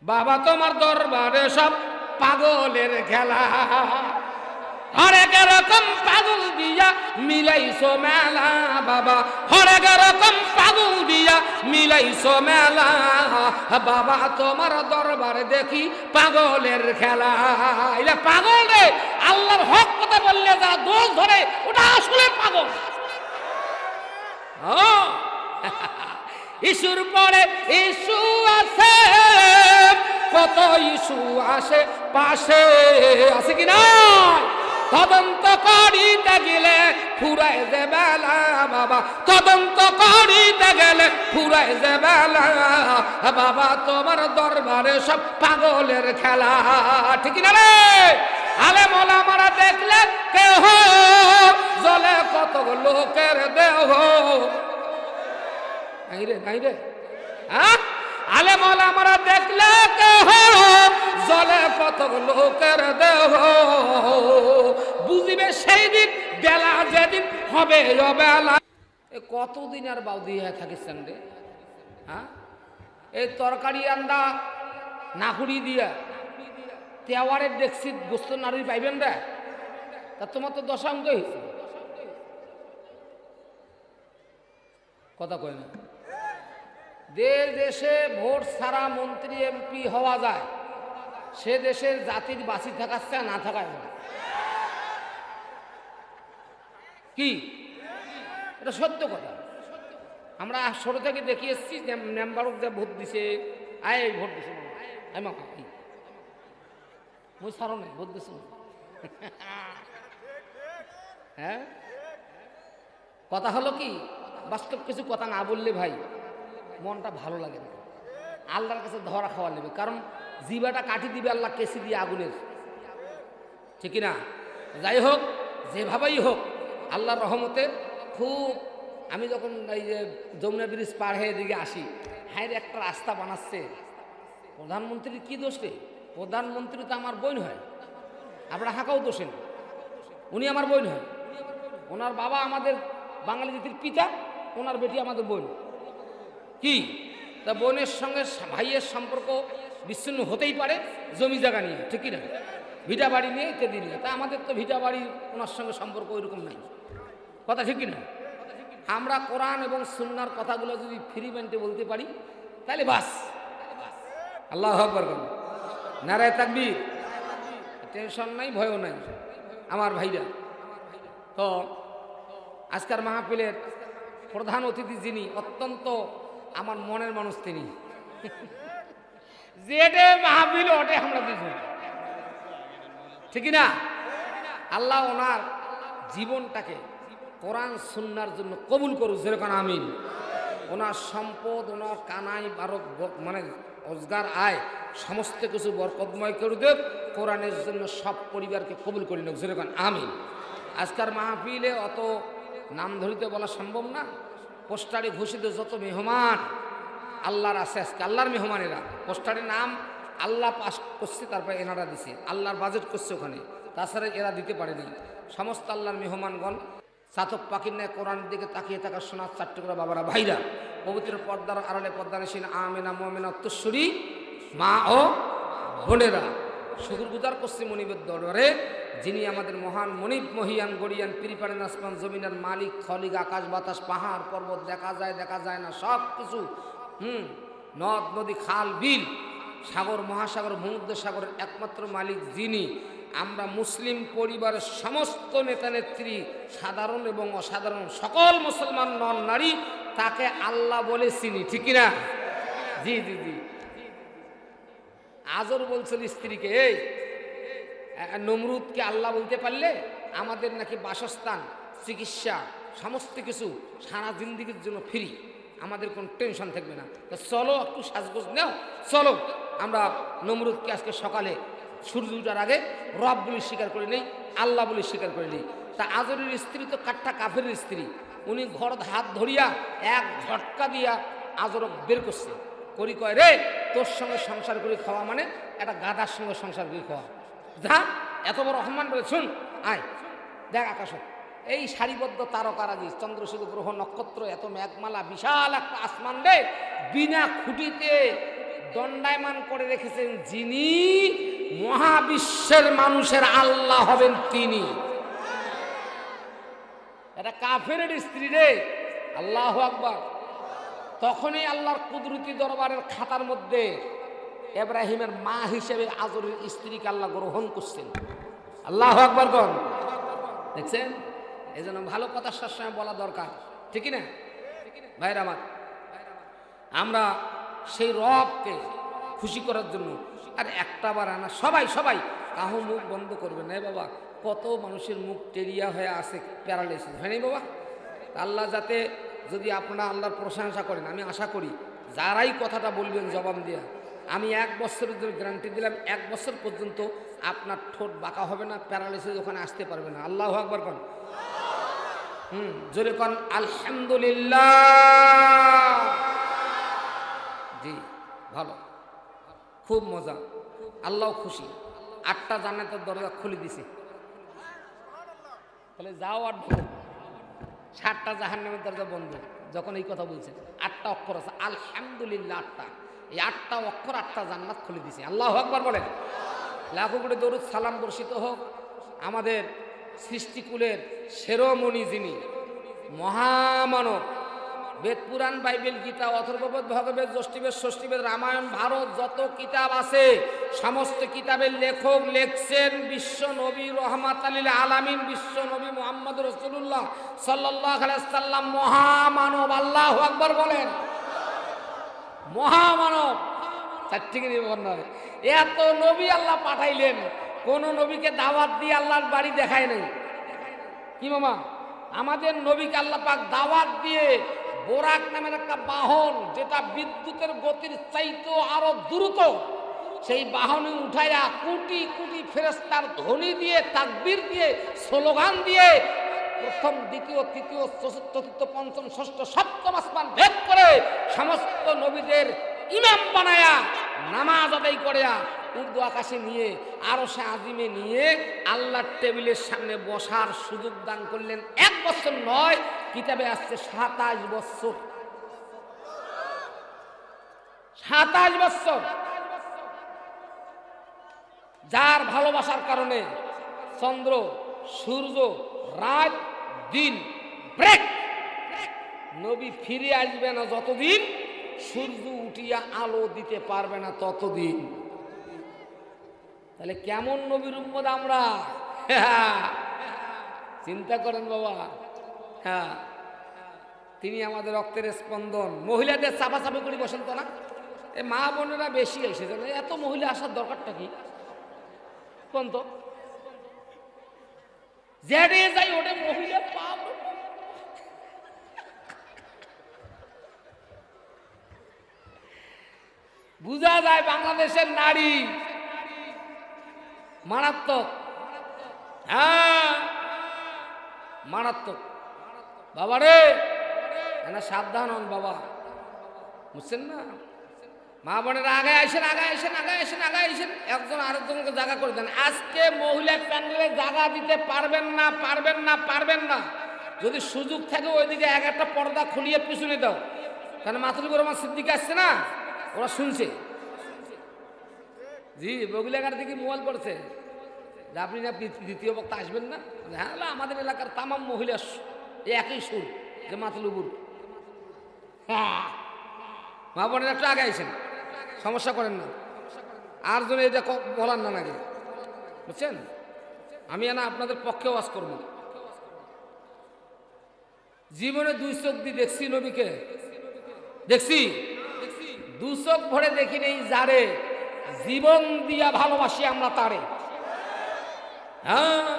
বাবা তোমার দরবারে সব পাগলের খেলা, হরেক রকম পাগল দিয়া মিলাইছো মেলা বাবা, হরেক রকম পাগল দিয়া মিলাইছো মেলা বাবা তোমার দরবারে দেখি পাগলের খেলা। এটা পাগল রে, আল্লাহর হক কথা বললে যারা দোষ ধরে ওটা আসলে পাগল। ইস্যুর পরে ইস্যু আছে, কত ইস্যু আসে পাশে, আছে কি না? তদন্ত করিতে গেলে ফুরাই যে বেলা বাবা, তদন্ত করিতে গেলে ফুরাই যে বেলা বাবা তোমার দরবারে সব পাগলের খেলা, ঠিক না রে? আলে মোলামারা দেখলে কেহ জলে কত লোকের দেহ, নাই রে নাই রে, হ্যাঁ? আলে মোলামারা দেখলে কেহ জলে কত লোকের দেহ, বুঝিবে সেই দিন বেলা যেদিন হবে বেলা। কতদিন আর বাউদি হয়ে থাকিস রে, হ্যাঁ? এই তরকারি আন্দা নাহুড়ি দিয়া তেওয়ারের দেখছি গোস্ত নাড়ি পাইবেন রে, তা তোমার তো দশাঙ্গ হয়েছে, কথা কয় না? দেশে ভোট ছাড়া মন্ত্রী এমপি হওয়া যায়, সে দেশের জাতির বাঁচি থাকাচ্ছে না থাকায় কি? এটা সত্য কথা। আমরা ছোট থেকে দেখি এসছি মেম্বারক যে ভোট দিছে, আয় ভোট দিছে মা কি মুই সারো নাই ভোট দিছ, হ্যাঁ? কথা হলো কি, বাস্তব কিছু কথা না বললে ভাই মনটা ভালো লাগে না, আল্লাহর কাছে ধরা খাওয়া নেবে, কারণ জিবাটা কাটি দিবে আল্লাহ কেসি দিয়ে আগুনের, ঠিক না? যাই হোক, যেভাবেই হোক আল্লাহর রহমতে খুব, আমি যখন এই যে যমুনা ব্রিজ পার হয়ে দিকে আসি, হ্যাঁ একটা রাস্তা বানাচ্ছে, প্রধানমন্ত্রীর কি দোষ রে? প্রধানমন্ত্রী তো আমার বোন হয়, আপনারা হাঁকাও দোষেন, উনি আমার বোন হয়, ওনার বাবা আমাদের বাঙালি জাতির পিতা, ওনার বেটি আমাদের বোন, কি তা বোনের সঙ্গে ভাইয়ের সম্পর্ক বিচ্ছিন্ন হতেই পারে জমি জায়গা নিয়ে, ঠিক না? ভিটা বাড়ি নিয়ে ইত্যাদি নিয়ে, তা আমাদের তো ভিটা বাড়ি ওনার সঙ্গে সম্পর্ক ওইরকম নাই, কথা ঠিক না? আমরা কোরআন এবং সুন্নাহর কথাগুলো যদি ফ্রি মাইন্ডে বলতে পারি তাহলে বাস, আল্লাহু আকবার, নারায়ে তাকবীর, টেনশন নাই, ভয়ও নাই আমার ভাইরা। তো আজকের মাহফিলের প্রধান অতিথি যিনি, অত্যন্ত আমার মনের মানুষ তিনি, যেটে মাহফিল ওটে আমরা দুজন, ঠিক না? আল্লাহ ওনার জীবনটাকে কোরআন সুন্নাহর জন্য কবুল করুক, যেরকম আমিন। ওনার সম্পদ, ওনার কানাই বারো মানে রোজগার আয় সমস্ত কিছু বরকতময় করে দেব, কোরআনের জন্য সব পরিবারকে কবুল করে নেব, যেরকম আমিন। আজকের মাহফিলে অত নাম ধরিতে বলা সম্ভব না, পোস্টারে ঘোষিত যত মেহমান আল্লাহর আছে, আজকে আল্লাহর মেহমানেরা, পোস্টারের নাম আল্লাহ পাস করছে, তারপরে এনারা দিছে, আল্লাহর বাজেট করছে ওখানে, তাছাড়া এরা দিতে পারেনি। সমস্ত আল্লাহর মেহমানগণ চাতক পাখির ন্যায় কোরআনের দিকে তাকিয়ে থাকার সোনার চারটে করে বাবারা ভাইরা, পবিত্র পর্দার আড়ালে পর্দানসীন আমেনা মোমেনা উত্তরসূরি মা ও বোনেরা, শুকরগুজার করছে মনিবের দরবারে, যিনি আমাদের মহান মনিব মহিয়ান গড়িয়ান পিরিপাড়েন আসমান জমিনের মালিক, খলিক, আকাশ বাতাস পাহাড় পর্বত, দেখা যায় না সব কিছু, নদ নদী খাল বিল সাগর মহাসাগর ভূমধ্য সাগরের একমাত্র মালিক যিনি, আমরা মুসলিম পরিবারের সমস্ত নেতা নেত্রী, সাধারণ এবং অসাধারণ সকল মুসলমান নর নারী তাকে আল্লাহ বলে চিনি, ঠিক না? জি জি জি। আজর বলছিল স্ত্রীকে, এই নমরুদকে আল্লাহ বলতে পারলে আমাদের নাকি বাসস্থান, চিকিৎসা, সমস্ত কিছু সারা জিন্দিগির জন্য ফ্রি, আমাদের কোনো টেনশন থাকবে না। তো চলো একটু সাজগোজ নাও, চলো আমরা নমরুদকে আজকে সকালে সূর্য উঠার আগে রব বলে স্বীকার করে নেই, আল্লাহ বলে স্বীকার করে নেই। তা আজরের স্ত্রী তো কাঠটা কাফের স্ত্রী, উনি ঘর হাত ধরিয়া এক ঝটকা দিয়া আজরক বের করছে, করি কয় রে তোর সঙ্গে সংসার করে খাওয়া মানে একটা গাধার সঙ্গে সংসার করে খাওয়া, যা এত বড় অপমান বলে, শুন আয় দেখ আকাশ, এই সারিবদ্ধ তারকারাজি, চন্দ্র সূর্য গ্রহ নক্ষত্র, এত মেঘমালা, বিশাল একটা আসমান রে, বিনা খুঁটিতে দণ্ডায়মান করে রেখেছেন, যিনি মহাবিশ্বের মানুষের আল্লাহ হবেন তিনি। এটা কাফেরের স্ত্রী রে, আল্লাহু আকবার। তখনই আল্লাহর কুদরতি দরবারের খাতার মধ্যে ইব্রাহিমের মা হিসেবে আজরের স্ত্রীকে আল্লাহ গ্রহণ করছেন। আল্লাহু আকবার কোন দেখছেন? এই জন্য ভালো কথা সবসময় বলা দরকার, ঠিক না ভাইরা আমার? আমরা সেই রবকে খুশি করার জন্য, আর একটা বার আনা সবাই সবাই কাহো মুখ বন্ধ করবে না বাবা। কত মানুষের মুখ টেরিয়া হয়ে আছে, প্যারালাইসিস হয় নাই বাবা। আল্লাহ যাতে, যদি আপনারা আল্লাহর প্রশংসা করেন, আমি আশা করি যারাই কথাটা বলবেন জবাব দিয়া, আমি 1 বছরের জন্য গ্যারান্টি দিলাম, 1 বছর পর্যন্ত আপনার ঠোঁট বাঁকা হবে না, প্যারালাইসিস ওখানে আসতে পারবে না। আল্লাহু আকবার কোন জোরে কোন আলহামদুলিল্লাহ। জি ভালো, খুব মজা, আল্লাহ খুশি। 8টা জান্নাতের দরজা খুলে দিছে, তাহলে যাও আর 7টা জাহান্নামের দরজা বন্ধ। যখন এই কথা বলছেন, 8টা অক্ষর আছে আলহামদুলিল্লাহ, 8টা, এই 8টা অক্ষর 8টা জান্নাত খুলে দিছে। আল্লাহু আকবার বলেন। লাখো কোটি দরুদ সালাম বর্ষিত হোক আমাদের সৃষ্টিকুলের শিরোমণি, যিনি মহামানব। বেদ, পুরাণ, বাইবেল, গীতা, অথর্ববেদ, ভগবেদ, যষ্টিবেদ, ষষ্ঠীবেদ, রামায়ণ, ভারত, যত কিতাব আছে সমস্ত কিতাবের লেখক লেখছেন বিশ্ব নবী রহমাত লিল আলামিন, বিশ্ব নবী মুহাম্মদ রাসূলুল্লাহ সাল্লাল্লাহু আলাইহি সাল্লাম, মহামানব। আল্লাহু আকবার বলেন। মহামানব, চারটিকে বর্ণনা। এত নবী আল্লাহ পাঠাইলেন, কোন নবীকে দাওয়াত দিয়ে আল্লাহর বাড়ি দেখায় নাই। কি মামা? আমাদের নবীকে আল্লাহ পাক দাওয়াত দিয়ে বোরাক নামের একটা বাহন, যেটা বিদ্যুতের গতির চাইতেও আরো দ্রুত, সেই বাহনে উঠাইয়া কোটি কোটি ফেরেশতার ধ্বনি দিয়ে, তাকবীর দিয়ে, স্লোগান দিয়ে প্রথম, দ্বিতীয়, তৃতীয়, চতুর্থ, পঞ্চম, ষষ্ঠ, সপ্তম আসমান ভেদ করে সমস্ত নবীদের ইমাম বানায়া নামাজ আদায় করিয়া উর্দু আকাশে নিয়ে, আরশে আজিমে নিয়ে আল্লাহর টেবিলের সামনে বসার সুযোগ দান করলেন। 1 বছর নয়, কিতাবে আসছে 27 বছর। 27 বছর। যার ভালোবাসার কারণে চন্দ্র, সূর্য, রাত, দিন ব্রেক। নবী ফিরে আসবে না যতদিন, সূর্য উঠিয়া আলো দিতে পারবে না ততদিন। তাহলে কেমন নবীর উম্মত আমরা? চিন্তা করেন বাবা। হ্যাঁ, তিনি আমাদের রক্তের স্পন্দন। মহিলাদের চাপাচাপি করে বসেন তো না, এ মা বোনেরা বেশি এসেছে, এত মহিলা আসার দরকারটা কি? কোন তো যেটে যাই ওটা মহিলা পাপ। বুঝা যায় বাংলাদেশের নারী মারাত্মক। হ্যাঁ মারাত্মক বাবা রে, না সাবধান হন বাবা, বুঝছেন না? মা বোনের আগে আসেন, আগে আসেন, আগে আসেন, আগে আসেন, একজন আরেকজনকে জায়গা করে দেন। আজকে মহিলা প্যান্ডেলে জায়গা দিতে পারবেন না, পারবেন না, পারবেন না। যদি সুযোগ থাকে ওইদিকে একটা পর্দা খুলিয়ে পিছনে দাও, কারণ মাতুল রহমান সিদ্দিক আসছে না, ওরা শুনছে। জি বগুলাঘাট থেকে মোবাইল করছে যে আপনি না দ্বিতীয় বক্তা আসবেন না? হ্যাঁ, আমাদের এলাকার তামাম মহিলা একই সুর, যে মাতলুবুর। হ্যাঁ, মা বোনের একটু আগে আইসেন, সমস্যা করেন না। আর জন্য এটা বলার না আগে, বুঝছেন? আমি না আপনাদের পক্ষে ওয়াজ করব। জীবনে 2 চোখ দিয়ে দেখছি নবীকে, দেখছি 2 চোখ ভরে দেখি নেই যারে জীবন দিয়া ভালোবাসি আমরা তারে। হ্যাঁ,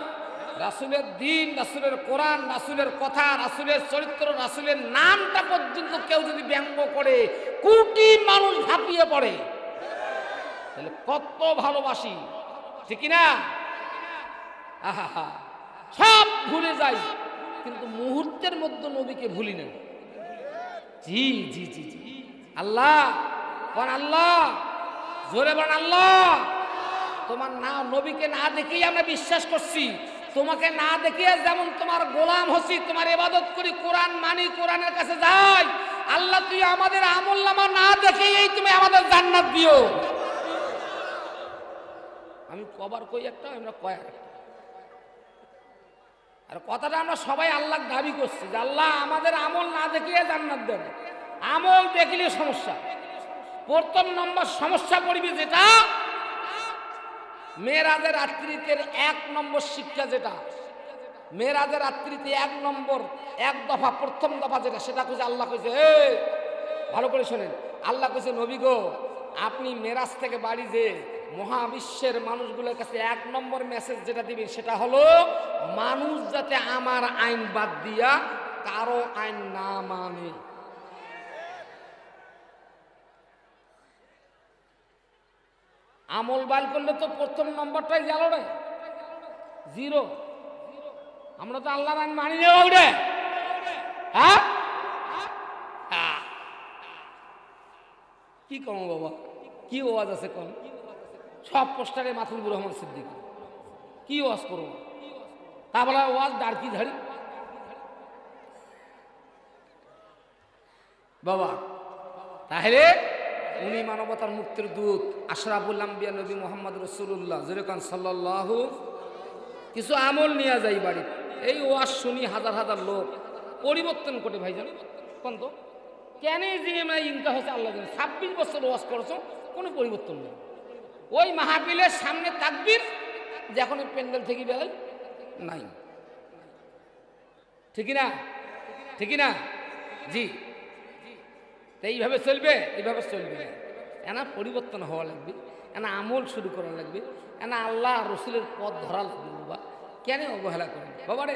রাসূলের দিন, রাসূলের কোরআন, রাসূলের কথা, রাসূলের চরিত্র, রাসূলের নামটা পর্যন্ত কেউ যদি ব্যঙ্গ করে কোটি মানুষ ঝাঁপিয়ে পড়ে, তাহলে কত ভালোবাসি, ঠিক না? আহা, সব ভুলে যাই কিন্তু মুহূর্তের মধ্যে নবীকে ভুলি না। জি জি জি জি, আল্লাহ কোন আল্লাহ, জোরে বলেন আল্লাহ। তোমার না নবীকে না দেখেই আমরা বিশ্বাস করছি, তোমাকে না দেখিয়ে যেমন তোমার গোলাম হচ্ছি, তোমার ইবাদত করি, কোরআন মানি, কোরআনের কাছে যাই, আল্লাহ তুই আমাদের আমল নামা না দেখেই তুমি আমাদের জান্নাত দিও। আমি কবার কই একটা, আমরা কয় একটা। আর কথাটা আমরা সবাই আল্লাহ দাবি করছি যে আল্লাহ আমাদের আমল না দেখিয়ে জান্নাত দেন। আমল দেখলে সমস্যা। প্রথম নম্বর সমস্যা পড়বে যেটা মেরাজের রাত্রিতে 1 নম্বর শিক্ষা, যেটা মেরাজের রাত্রিতে 1 নম্বর 1 দফা প্রথম দফা যেটা, সেটা কইছে আল্লাহ কইছে, ভালো করে শোনেন, আল্লাহ কইছে নবী গো আপনি মেরাজ থেকে বাড়ি যে মহাবিশ্বের মানুষগুলোর কাছে 1 নম্বর মেসেজ যেটা দিবেন সেটা হলো মানুষ যাতে আমার আইন বাদ দিয়া কারো আইন না মানে। আমল বাইল করলে তো প্রথম নম্বরটাই গেল রে, 0। আমরা তো আল্লাহর আইন মানি না ওরে। হ্যাঁ কি কম বাবা, কি ওয়াজ আছে কোন? সব পোস্টারে মাথুর রহমান সিদ্দিক, কি ওয়াজ করবো? তা বলা ওয়াজ ডারকি ধাড়ি বাবা। তাহলে উনি মানবতার মুক্তির দূত আশরাফুল আম্বিয়া নবী মুহাম্মদ রাসূলুল্লাহ যেরকম সাল্লাল্লাহু। কিছু আমল নিয়ে যাই বাড়ি, এই ওয়াজ শুনি হাজার হাজার লোক পরিবর্তন করে ভাইজান কোন তো কেন যে আমরা ইনকা হচ্ছে আল্লাহ জানে। 26 বছর ওয়াজ করছো কোনো পরিবর্তন নেই। ওই মাহফিলের সামনে তাকবীর যখন প্যান্ডেল থেকে বেলায় নাই, ঠিকই না? ঠিকই না? জি। তো এইভাবে চলবে, এইভাবে চলবে না। এনা পরিবর্তন হওয়া লাগবে, এনা আমল শুরু করা লাগবে, এনা আল্লাহ রসুলের পথ ধরা লাগবে। বাবা কেন অবহেলা করেন বাবারে?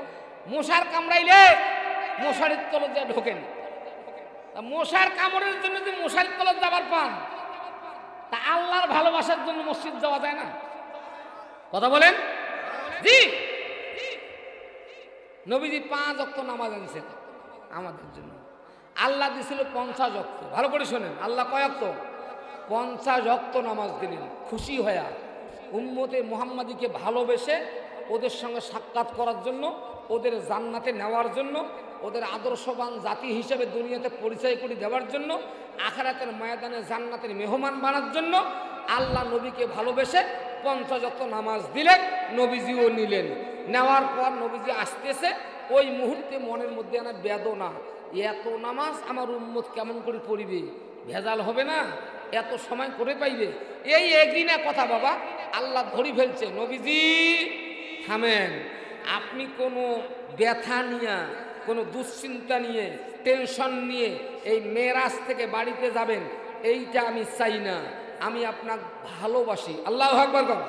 মশার কামড়াইলে মশারির তলত যা ঢোকেন, মশার কামড়ের জন্য যে মশারির তলত যাবার পান, তা আল্লাহর ভালোবাসার জন্য মসজিদ যাওয়া যায় না? কথা বলেন জি। নবীজি 5 ওয়াক্ত নামাজ আনছেন আমাদের জন্য, আল্লাহ দিয়েছিল 50 ওয়াক্ত। ভালো করে শোনেন, আল্লাহ কয় ওয়াক্ত? 50 ওয়াক্ত নামাজ দিলেন খুশি হইয়া, উম্মতে মুহাম্মাদিকে ভালোবেসে ওদের সঙ্গে সাক্ষাৎ করার জন্য, ওদের জান্নাতে নেওয়ার জন্য, ওদের আদর্শবান জাতি হিসেবে দুনিয়াতে পরিচয় করে দেওয়ার জন্য, আখিরাতের ময়দানে জান্নাতের মেহমান বানার জন্য আল্লাহ নবীকে ভালোবেসে 50 ওয়াক্ত নামাজ দিলেন। নবীজিও নিলেন। নেওয়ার পর নবীজি আসতেছে, ওই মুহূর্তে মনের মধ্যে আনা বেদনা, এত নামাজ আমার উম্মত কেমন করে পড়িবে? ভেজাল হবে না? এত সময় করে পাইবে? এই একদিনা কথা বাবা, আল্লাহ ধরি ফেলছে। নবীজি থামেন, আপনি কোনো ব্যথা নিয়ে, কোনো দুশ্চিন্তা নিয়ে, টেনশন নিয়ে এই মেরাজ থেকে বাড়িতে যাবেন, এইটা আমি চাই না। আমি আপনাকে ভালোবাসি। আল্লাহু আকবার।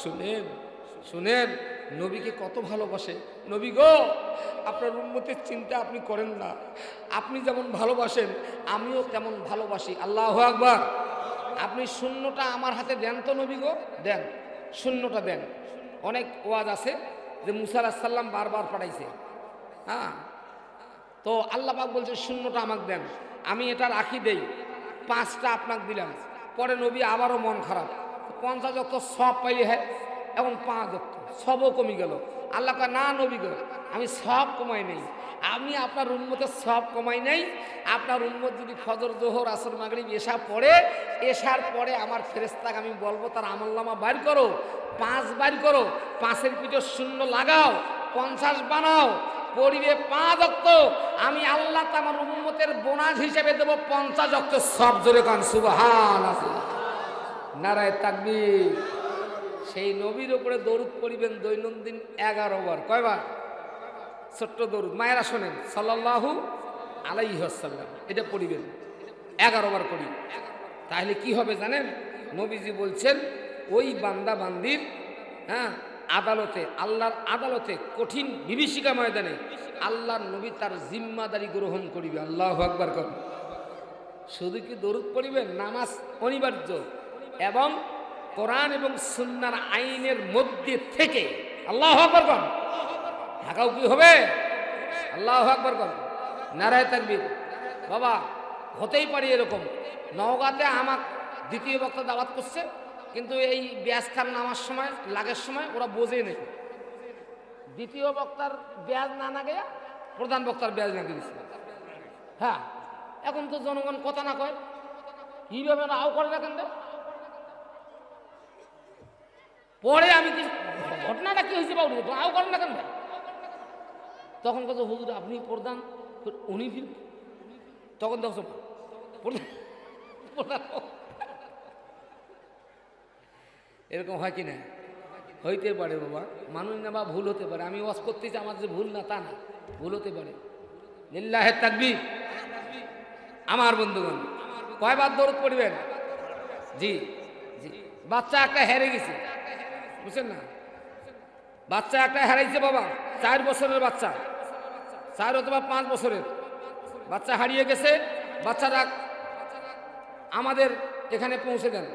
শুনেন শুনেন, নবীকে কত ভালোবাসে। নবী গো আপনার উম্মতের চিন্তা আপনি করেন না, আপনি যেমন ভালোবাসেন আমিও তেমন ভালোবাসি। আল্লাহু আকবার। আপনি শূন্যটা আমার হাতে দেন তো নবী গো, দেন শূন্যটা দেন। অনেক ওয়াজ আছে যে মুসা আলাইহিস সালাম বারবার পাঠাইছে, হ্যাঁ, তো আল্লাহ পাক বলছে শূন্যটা আমাকে দেন, আমি এটা রাখি দেই, 5টা আপনাকে দিলাম। পরে নবী আবারও মন খারাপ, 50 যত সব পাইলে হ্যাঁ, এখন 5 যত সবও কমে গেল। আল্লাহ কয় না নবী গো, আমি সব কমাই নেই, আমি আপনার উম্মতের সব কমাই নাই। আপনার উম্মত যদি ফজর জোহর আসর মাগরিব এশা পড়ে, এশার পরে আমার ফেরেশতাকে আমি বলবো তার আমলনামা বাইর করো, 5 বাইর করো, 5-এর পিঠে শূন্য লাগাও, 50 বানাও, পড়িবে 5 ওয়াক্ত। আমি আল্লাহ আমার উম্মতের বোনাস হিসেবে দেব 50 ওয়াক্ত সব। জোরে কান সুবহানাল্লাহ, নারায়ে তাকবীর। সেই নবীর উপরে দরুদ পড়িবেন দৈনন্দিন 11 বার। কয়বার? ছোট্ট দরুদ, মায়েরা শোনেন, সাল্লাল্লাহু আলাইহি ওয়াসাল্লাম, এটা পড়িবেন 11 বার করি। তাহলে কি হবে জানেন? নবীজি বলছেন ওই বান্দা বান্দির, হ্যাঁ, আদালতে, আল্লাহর আদালতে, কঠিন বিভীষিকা ময়দানে আল্লাহর নবী তার জিম্মাদারি গ্রহণ করিবে। আল্লাহু আকবার। শুধু কি দরুদ পড়িবেন, নামাজ অনিবার্য এবং কোরআন এবং সুন্নাহর আইনের মধ্যে থেকে আল্লাহু আকবার থাকাও কি হবে? আল্লাহু আকবার। নারায়ে তাকবীর। বাবা হতেই পারে এরকম, নওগাঁতে আমার দ্বিতীয় বক্তা দাওয়াত করছে, কিন্তু এই ব্যাজ খান নামার সময় লাগের সময় ওরা বোঝে নেই, দ্বিতীয় বক্তার ব্যাজ না না গেয়া প্রধান বক্তার ব্যাজ না দিয়েছিল। হ্যাঁ, এখন তো জনগণ কথা না কয়, কিভাবে আও করে না কেন? পরে আমি কি ঘটনাটা কি হয়েছে বাবু, আও করেন না কেন? তখন কত হুজুর আপনি প্রধান, উনি ফির তখন দেখছো এরকম হয় কি না? হইতে পারে বাবা, মানুষ না বা ভুল হতে পারে। আমি ওয়াজ করতেছি, আমার যে ভুল না তা না, ভুল হতে পারে। লিল্লাহে তাকবীর। আমার বন্ধুগণ, কয়বার দরুদ পড়বেন? জি জি। বাচ্চা একটা হেরে গেছে, বুঝছেন না? বাচ্চা একটা হারাইছে বাবা, 4 বছরের বাচ্চা, 4 অথবা 5 বছরের বাচ্চা হারিয়ে গেছে। বাচ্চারা আমাদের এখানে পৌঁছে দেন।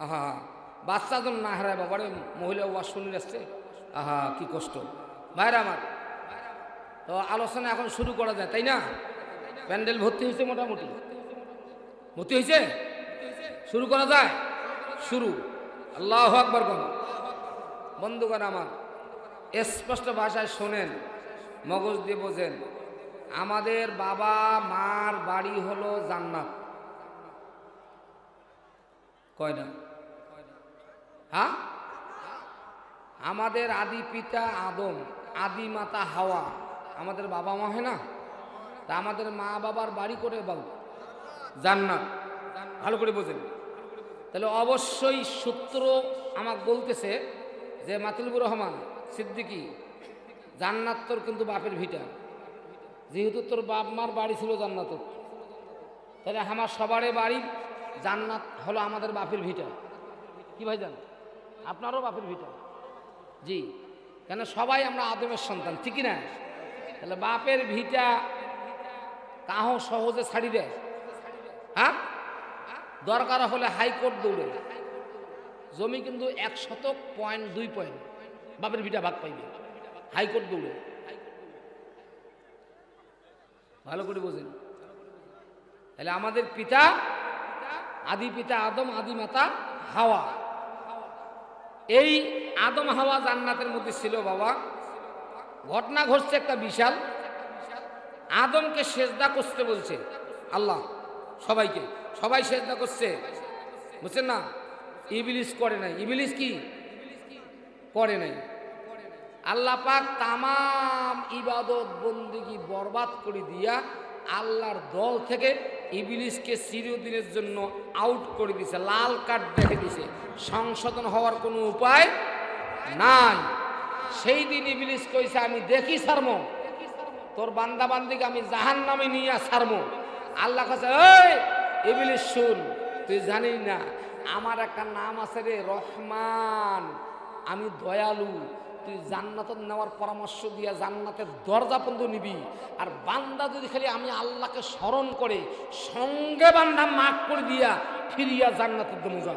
আহা, বাচ্চা যেন না হারায় বাবারে, মহিলা ওয়াজ শুনে আসছে। আহা কি কষ্ট ভাইরা আমার। তো আলোচনা এখন শুরু করা যায়, তাই না? প্যান্ডেল ভর্তি হয়েছে, মোটামুটি ভর্তি হয়েছে, শুরু করা যায়। শুরু। আল্লাহু আকবার কোন। বন্ধুগণ আমার, স্পষ্ট ভাষায় শোনেন, মগজ দিয়ে বোঝেন। আমাদের বাবা মার বাড়ি হলো জান্নাত। কয়টা? হ্যাঁ, আমাদের আদি পিতা আদম, আদি মাতা হাওয়া, আমাদের বাবা মা হয় না? তা আমাদের মা বাবার বাড়ি করে বাবু জান্নাত। ভালো করে বোঝেন। তাহলে অবশ্যই সূত্র আমাকে বলতেছে যে মাতুলুর রহমান সিদ্দিকী, জান্নাত তোর কিন্তু বাপের ভিটা। যেহেতু তোর বাপ মার বাড়ি ছিল জান্নাত, তাহলে আমার সবারই বাড়ি জান্নাত হলো আমাদের বাপের ভিটা। কি ভাই জান, আপনারও বাপের ভিটা? জি, কেন সবাই আমরা আদমের সন্তান, ঠিকই না? তাহলে বাপের ভিটা কাহ সহজে ছাড়ি দেয়? হ্যাঁ, দরকার হলে হাইকোর্ট দৌড়ে। জমি কিন্তু 1 শতক 0.2 পয়েন্ট বাপের ভিটা ভাগ পাইবে, হাইকোর্ট দৌড়ে। ভালো করে বোঝেন। তাহলে আমাদের পিতা, আদি পিতা আদম, আদি মাতা হাওয়া। এই আদম হাওয়া জান্নাতের মধ্যে ছিল বাবা। ঘটনা ঘটছে একটা বিশাল। আদমকে সেজদা করতে বলছে আল্লাহ, সবাইকে, সবাই সেজদা করছে, বুঝছেন না? ইবলিস করে নাই। ইবলিস কি করে নাই? আল্লাহ পাক তামাম ইবাদত বন্দেগী বরবাদ করে দিয়া আল্লাহর দল থেকে ইবলিসকে চিরদিনের জন্য আউট করে দিছে, লাল কার্ড দেখে দিছে। সংশোধন হওয়ার কোনো উপায় নাই। সেই দিন ইবলিস কইছে আমি দেখি ছাড়মো, তোর বান্দা বান্দিকে আমি জাহান্নামে নিয়ে ছাড়মো। আল্লাহ কাছে, এই ইবলিস শুন, তুই জানিস না আমার একটা নাম আছে রে রহমান, আমি দয়ালু। তুই জান্নাতের নেওয়ার পরামর্শ দিয়া জান্নাতের দরজা পর্যন্ত নিবি। আর বান্দা যদি খালি আমি আল্লাহকে স্মরণ করে সঙ্গে বান্দা মাফ করে দিয়া ফিরিয়া জান্নাতের দমে যা।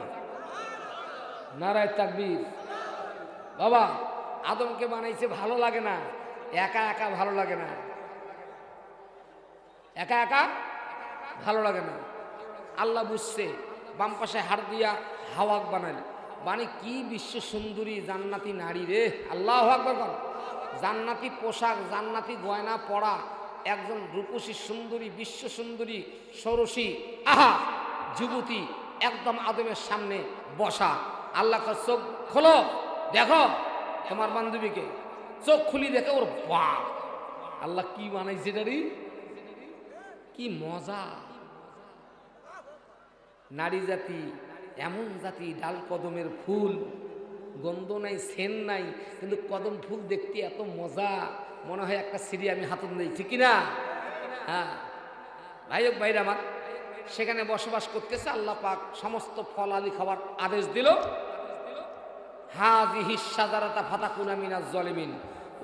নারায়ে তাকবীর। বাবা আদমকে বানাইছে, ভালো লাগে না? একা একা ভালো লাগে না, একা একা ভালো লাগে না। আল্লাহ বুঝছে, বাম পাশে হাত দিয়া হাওয়াক বানাইল। মানে কি বিশ্ব সুন্দরী জান্নাতি নারী রে! আল্লাহু আকবার। জান্নাতি পোশাক, জান্নাতি গয়না পরা একজন রূপসী সুন্দরী, বিশ্ব সুন্দরী ষোড়শী, আহা যুবতী একদম আদমের সামনে বসা। আল্লাহ চোখ খোলো, দেখো তোমার বান্ধবীকে। চোখ খুলি দেখে ওর বাপ। আল্লাহ কি বানাইছে নারী, কি মজা! নারী জাতি এমন জাতি, ডাল কদমের ফুল, গন্ধ নাই, সেন নাই, কিন্তু কদম ফুল দেখতে এত মজা, মনে হয় একটা সিঁড়ি আমি হাতন দিই, ঠিক না? হ্যাঁ ভাই হোক ভাইরা আমার, সেখানে বসবাস করতেছে। আল্লাহ পাক সমস্ত ফল আদি খাবার আদেশ দিল। হাযিহি শাজারাতা ফাতাকুনা মিনাজ জালিমিন,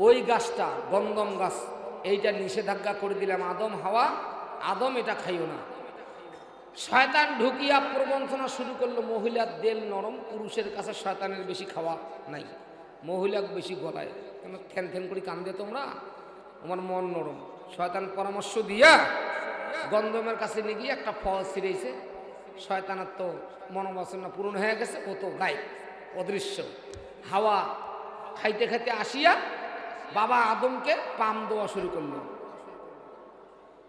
ওই গাছটা গন্ধম গাছ, এইটা নিষেধাজ্ঞা করে দিলাম আদম হাওয়া, আদম এটা খাইও না। শয়তান ঢুকিয়া প্রবঞ্চনা শুরু করলো। মহিলার দেল নরম, পুরুষের কাছে শয়তানের বেশি খাওয়া নাই, মহিলা বেশি গলায়। কেন ঠ্যান ঠ্যান করে কান্দে তোমরা, আমার মন নরম। শয়তান পরামর্শ দিয়া গন্ধমের কাছে নিয়ে গিয়ে একটা ফল ছিঁড়েছে। শয়তানের তো মনোবাসনা পূরণ হয়ে গেছে, ও তো গায়েব, অদৃশ্য। হাওয়া খাইতে খাইতে আসিয়া বাবা আদমকে পাম দেওয়া শুরু করলো।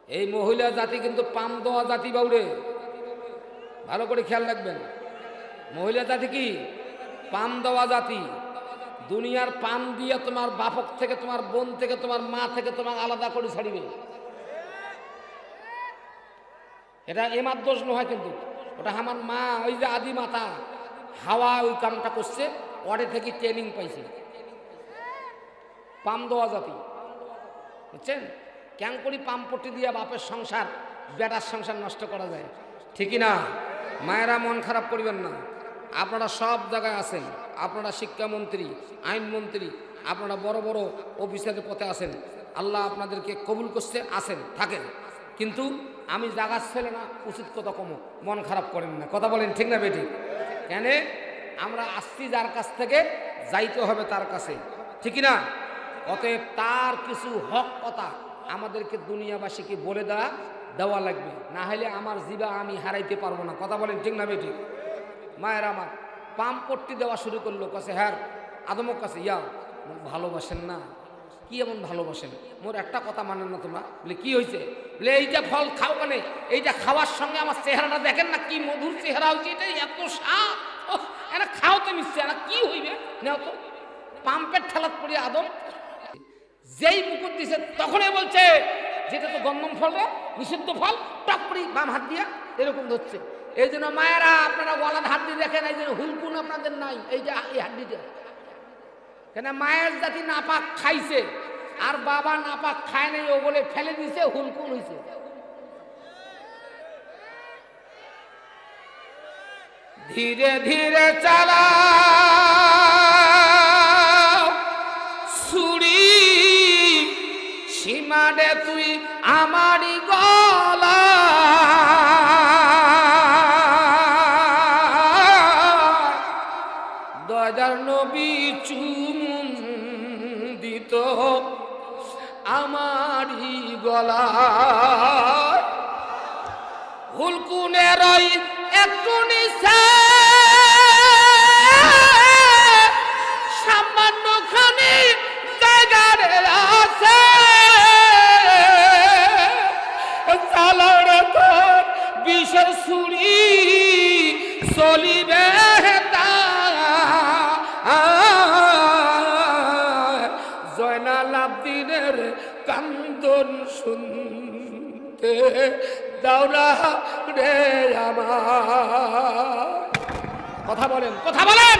এই মহিলা জাতি কিন্তু পাম দেওয়া জাতি বাউরে, ভালো করে খেয়াল রাখবেন। মহিলা জাতি কি? পাম দেওয়া জাতি। দুনিয়ার পাম দিয়ে তোমার বাপক থেকে, তোমার বোন থেকে, তোমার মা থেকে তোমার আলাদা করে ছাড়িবে। এটা এমার দোষ নয় কিন্তু, ওটা আমার মা, ওই যে আদি মাতা হাওয়া ওই কামটা করছে, ওরে থেকে ট্রেনিং পাইছে। পাম দেওয়া জাতি, বুঝছেন? ক্যাং করি পাম্পটি দিয়ে বাপের সংসার, বেটার সংসার নষ্ট করা যায়, ঠিকই না? মায়েরা মন খারাপ করবেন না, আপনারা সব জায়গায় আছেন, আপনারা শিক্ষামন্ত্রী, আইনমন্ত্রী, আপনারা বড় বড় অফিসারের পথে আছেন, আল্লাহ আপনাদেরকে কবুল করছে, আছেন, থাকেন। কিন্তু আমি জাগার ছেলে না, উচিত কথা কমো, মন খারাপ করেন না, কথা বলেন ঠিক না বেঠিক? কেন আমরা আসছি যার কাছ থেকে, যাইতে হবে তার কাছে, ঠিকই না? অতএব তার কিছু হক কথা আমাদেরকে দুনিয়াবাসীকে বলে দেওয়া লাগবে, না হলে আমার জিবা আমি হারাইতে পারবো না, কথা বলেন ঠিক না বেঠিক? মায়ের আমার পাম পট্টি দেওয়া শুরু করলো, কাছে হ্যাঁ আদমক কাছে, ইয়া ভালোবাসেন না? কি এমন ভালোবাসেন? মোর একটা কথা মানেন না তোমরা? বলে কি হয়েছে? বলে এইটা ফল খাও কেন? এইটা খাওয়ার সঙ্গে আমার চেহারাটা দেখেন না, কি মধুর চেহারা হয়েছে, এটা এত স্বাদ, এটা খাও তো মিশছে, এটা কি হইবে? নেও তো। পাম্পের ঠেলাত পড়ি আদম যেই মুকুট দিছে তখনই বলছে যেটা তো গন্ধম ফল রে, নিষিদ্ধ ফল, টপড়ি বাম হাত দিয়া এরকম ধরছে। এই জন্য মায়েরা আপনারা গলার হাত দিয়ে দেখেন, এই জন্য হুলকুন আপনাদের নাই, এইটা এই হাড্ডিটা। কেন? মায়ের জাতি নাপাক খাইছে, আর বাবা নাপাক খায় নাই, ও বলে ফেলে দিছে, হুলকুন হইছে। ধীরে ধীরে চালা ছুরি, সীমাডে তুই আমারই গলা, দয়ার নবী চুমুন দিত আমারই গলা, হুলকুনের ওই একটু নিচে সামান্য খানি জায়গার আছে, চালার তোর বিষের ছুরি চলিবে জয়নাল আব্দিনের কান্দন শুনতে দাওরা রে আমার। কথা বলেন, কথা বলেন।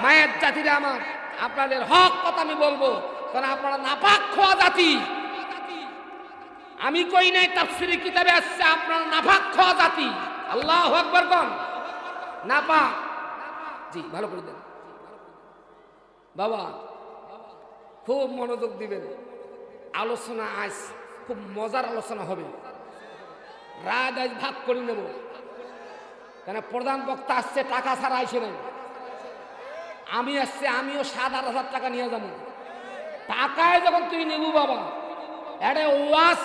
মায়ের জাতিরা আমার, আপনাদের হক কথা আমি বলবো, কারণ আপনারা নাপাক খোয়া জাতি। আমি কই নাই, তাফসীরে কিতাবে আসছে আপনারা নাপাক খোয়া জাতি। আল্লাহু আকবার কোন? নাপাক। জি ভালো করে দেন বাবা, খুব মনোযোগ দিবেন। আলোচনা আজ খুব মজার আলোচনা হবে, রাত আজ ভাগ করে নেব। কেন? প্রধান বক্তা আসছে, টাকা ছাড়া আইসে নাই। আমি আসছে, আমিও 7,000 টাকা নিয়ে যাবো। টাকায় যখন তুই নেবু বাবা, এটা ওয়াজ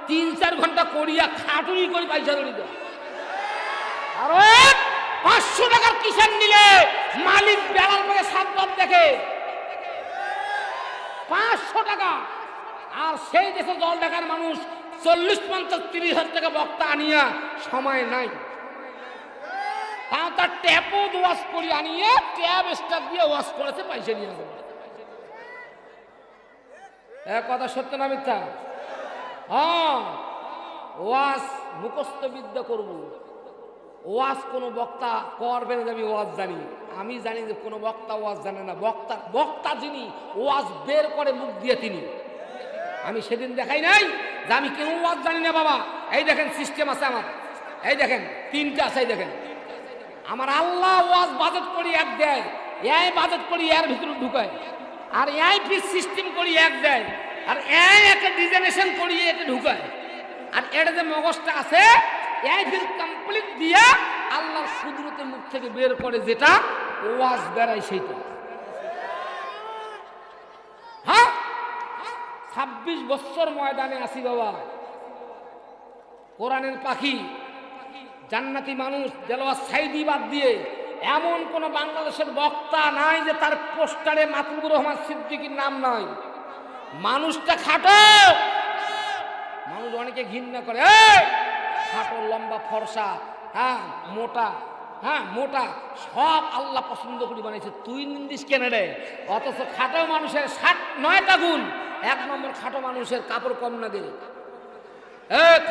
3-4 ঘন্টা করিয়া খাটুনি করে পয়সা ধরে দেয়। আর 500 টাকার কিষান নিলে মালিক বেড়ার পরে 7 বার দেখে 500 টাকা। আর সেই দেশে জল দেখার মানুষ 40-50-30 টাকা বক্তা আনিয়া সময় নাই, তার ট্যাপও ওয়াশ করি আনিয়ে ট্যাব স্টার দিয়ে ওয়াশ করেছে, পয়সা নিয়ে যাবে। এক কথা সত্য না মিথ্যা? হ্যাঁ, ওয়াজ মুখস্থ বিদ্যা করব। ওয়াজ কোনো বক্তা করবে না, আমি ওয়াজ জানি। আমি জানি যে কোনো বক্তা ওয়াজ জানে না। বক্তা যিনি ওয়াজ বের করে মুখ দিয়ে তিনি। আমি সেদিন দেখাই নাই যে আমি কেন ওয়াজ জানি না বাবা। এই দেখেন সিস্টেম আছে আমার, এই দেখেন 3টা আছে, এই দেখেন আমার আল্লাহ ওয়াজ বাজেট করি এক দেয়, এই বাজেট করি এর ভিতরে ঢুকায়, আর এই ফিস সিস্টেম করি এক দেয়, আর এই একটা ডিজাইনেশন করি এটা ঢুকায়, আর এটা যে মগজটা আছে এই ফিস কমপ্লিট দিয়া আল্লাহর কুদরতের মুখ থেকে বের করে যেটা ওয়াজ বেরায় সেইটা। হ্যাঁ, 26 বছর ময়দানে আসি বাবা। কোরআনের পাখি, জান্নাতি মানুষ, দেলোয়ার সাইদি বাদ দিয়ে এমন কোন বাংলাদেশের বক্তা নাই যে তার পোস্টারে মাতুবুর রহমান সিদ্দিকীর নাম নাই। মানুষটা খাটো, মানুষ অনেকে ঘৃণা করে, খাটো লম্বা ফর্সা, হ্যাঁ মোটা, হ্যাঁ মোটা, সব আল্লাহ পছন্দ করে বানিয়েছে, তুই নিন্দিস কেন রে? অথচ খাটো মানুষের 9টা গুণ, 1 নম্বর খাটো মানুষের কাপড় কম লাগে।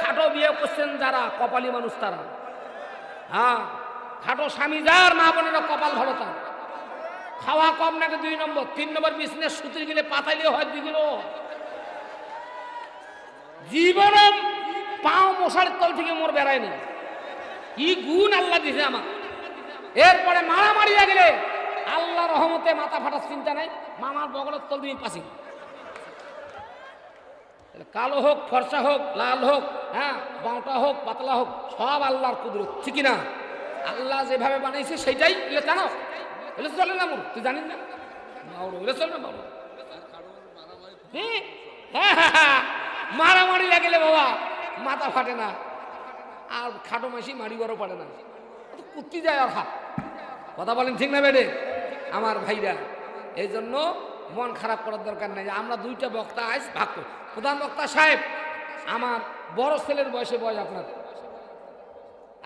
খাটো বিয়ে করছেন যারা কপালী মানুষ তারা, হ্যাঁ খাটো স্বামী যার মা বোনেরা কপাল ভালো তার। খাওয়া কম নাকি 2 নম্বর, 3 নম্বর বিজনেস সুতির গেলে পাতাইলে হয় 2 কিলো। জীবনে পাও মশার তল থেকে মোর বেড়ায়নি, কি গুণ আল্লাহ দিছে আমার। এরপরে মারামারি গেলে আল্লাহ রহমতে মাথা ফাটার চিন্তা নাই, মামার বগলের তল দিয়ে পাশি, কালো হোক ফর্সা হোক লাল হোক, হ্যাঁ বাঁটা হোক পাতলা হোক, সব আল্লাহর কুদরত, ঠিক না? আল্লাহ যেভাবে বানাইছে সেটাই জানো, এলে চলে না মোর, তুই জানিস না? চল না বাবু, মারামারি লাগলে বাবা মাথা ফাটে না, আর খাটো মাসি মারি বড় পারে না, কুত্তি যায় আর হাত। কথা বলেন ঠিক না বেডে আমার ভাইরা? এই জন্য মন খারাপ করার দরকার নেই। আমরা 2টা বক্তা আজ ভাগ করি। প্রধান বক্তা সাহেব আমার বড় ছেলের বয়সে বয়স আপনার,